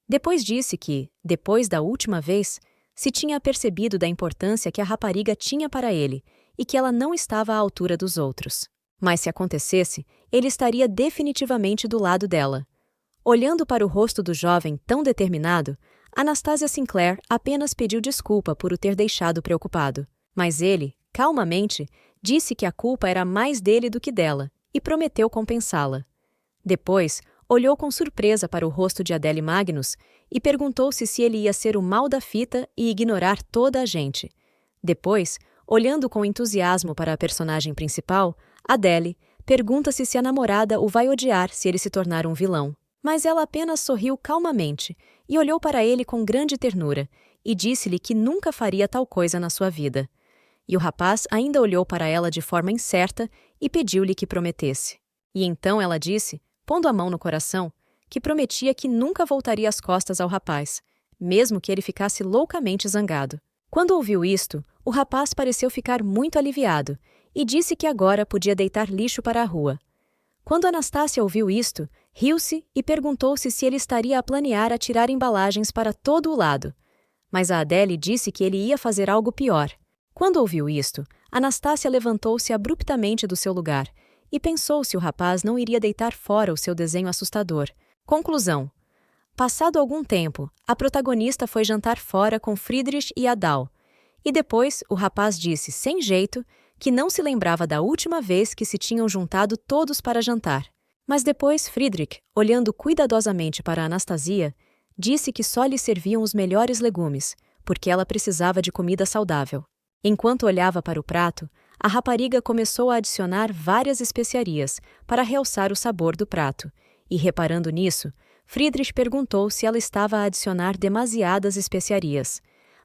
Depois disse que, depois da última vez, se tinha percebido da importância que a rapariga tinha para ele e que ela não estava à altura dos outros. Mas se acontecesse, ele estaria definitivamente do lado dela. Olhando para o rosto do jovem tão determinado, Anastasia Sinclair apenas pediu desculpa por o ter deixado preocupado. Mas ele, calmamente, disse que a culpa era mais dele do que dela e prometeu compensá-la. Depois, olhou com surpresa para o rosto de Adele Magnus e perguntou-se se ele ia ser o mal da fita e ignorar toda a gente. Depois, olhando com entusiasmo para a personagem principal, Adele, pergunta-se se a namorada o vai odiar se ele se tornar um vilão. Mas ela apenas sorriu calmamente e olhou para ele com grande ternura e disse-lhe que nunca faria tal coisa na sua vida. E o rapaz ainda olhou para ela de forma incerta e pediu-lhe que prometesse. E então ela disse, pondo a mão no coração, que prometia que nunca voltaria as costas ao rapaz, mesmo que ele ficasse loucamente zangado. Quando ouviu isto, o rapaz pareceu ficar muito aliviado e disse que agora podia deitar lixo para a rua. Quando Anastácia ouviu isto, riu-se e perguntou-se se ele estaria a planear atirar embalagens para todo o lado. Mas a Adele disse que ele ia fazer algo pior. Quando ouviu isto, Anastácia levantou-se abruptamente do seu lugar e pensou se o rapaz não iria deitar fora o seu desenho assustador. Conclusão. Passado algum tempo, a protagonista foi jantar fora com Friedrich e Adal. E depois, o rapaz disse, sem jeito, que não se lembrava da última vez que se tinham juntado todos para jantar. Mas depois Friedrich, olhando cuidadosamente para Anastasia, disse que só lhe serviam os melhores legumes, porque ela precisava de comida saudável. Enquanto olhava para o prato, a rapariga começou a adicionar várias especiarias para realçar o sabor do prato, e reparando nisso, Friedrich perguntou se ela estava a adicionar demasiadas especiarias.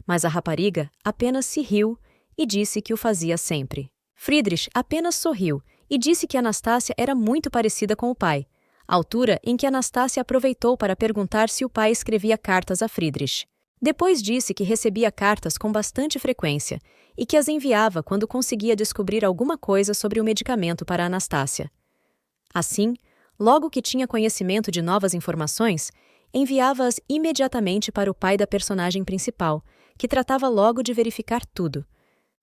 Mas a rapariga apenas se riu e disse que o fazia sempre. Friedrich apenas sorriu e disse que Anastácia era muito parecida com o pai, altura em que Anastácia aproveitou para perguntar se o pai escrevia cartas a Friedrich. Depois disse que recebia cartas com bastante frequência e que as enviava quando conseguia descobrir alguma coisa sobre o medicamento para Anastácia. Assim, logo que tinha conhecimento de novas informações, enviava-as imediatamente para o pai da personagem principal, que tratava logo de verificar tudo.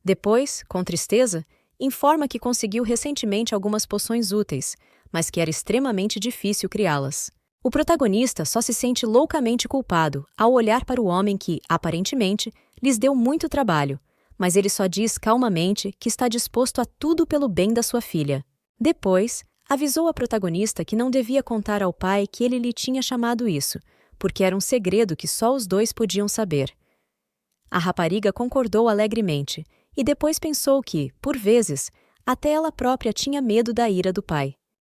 Depois, com tristeza, informa que conseguiu recentemente algumas poções úteis, mas que era extremamente difícil criá-las. O protagonista só se sente loucamente culpado ao olhar para o homem que, aparentemente, lhes deu muito trabalho, mas ele só diz calmamente que está disposto a tudo pelo bem da sua filha. Depois, avisou a protagonista que não devia contar ao pai que ele lhe tinha chamado isso, porque era um segredo que só os dois podiam saber. A rapariga concordou alegremente, e depois pensou que, por vezes, até ela própria tinha medo da ira do pai.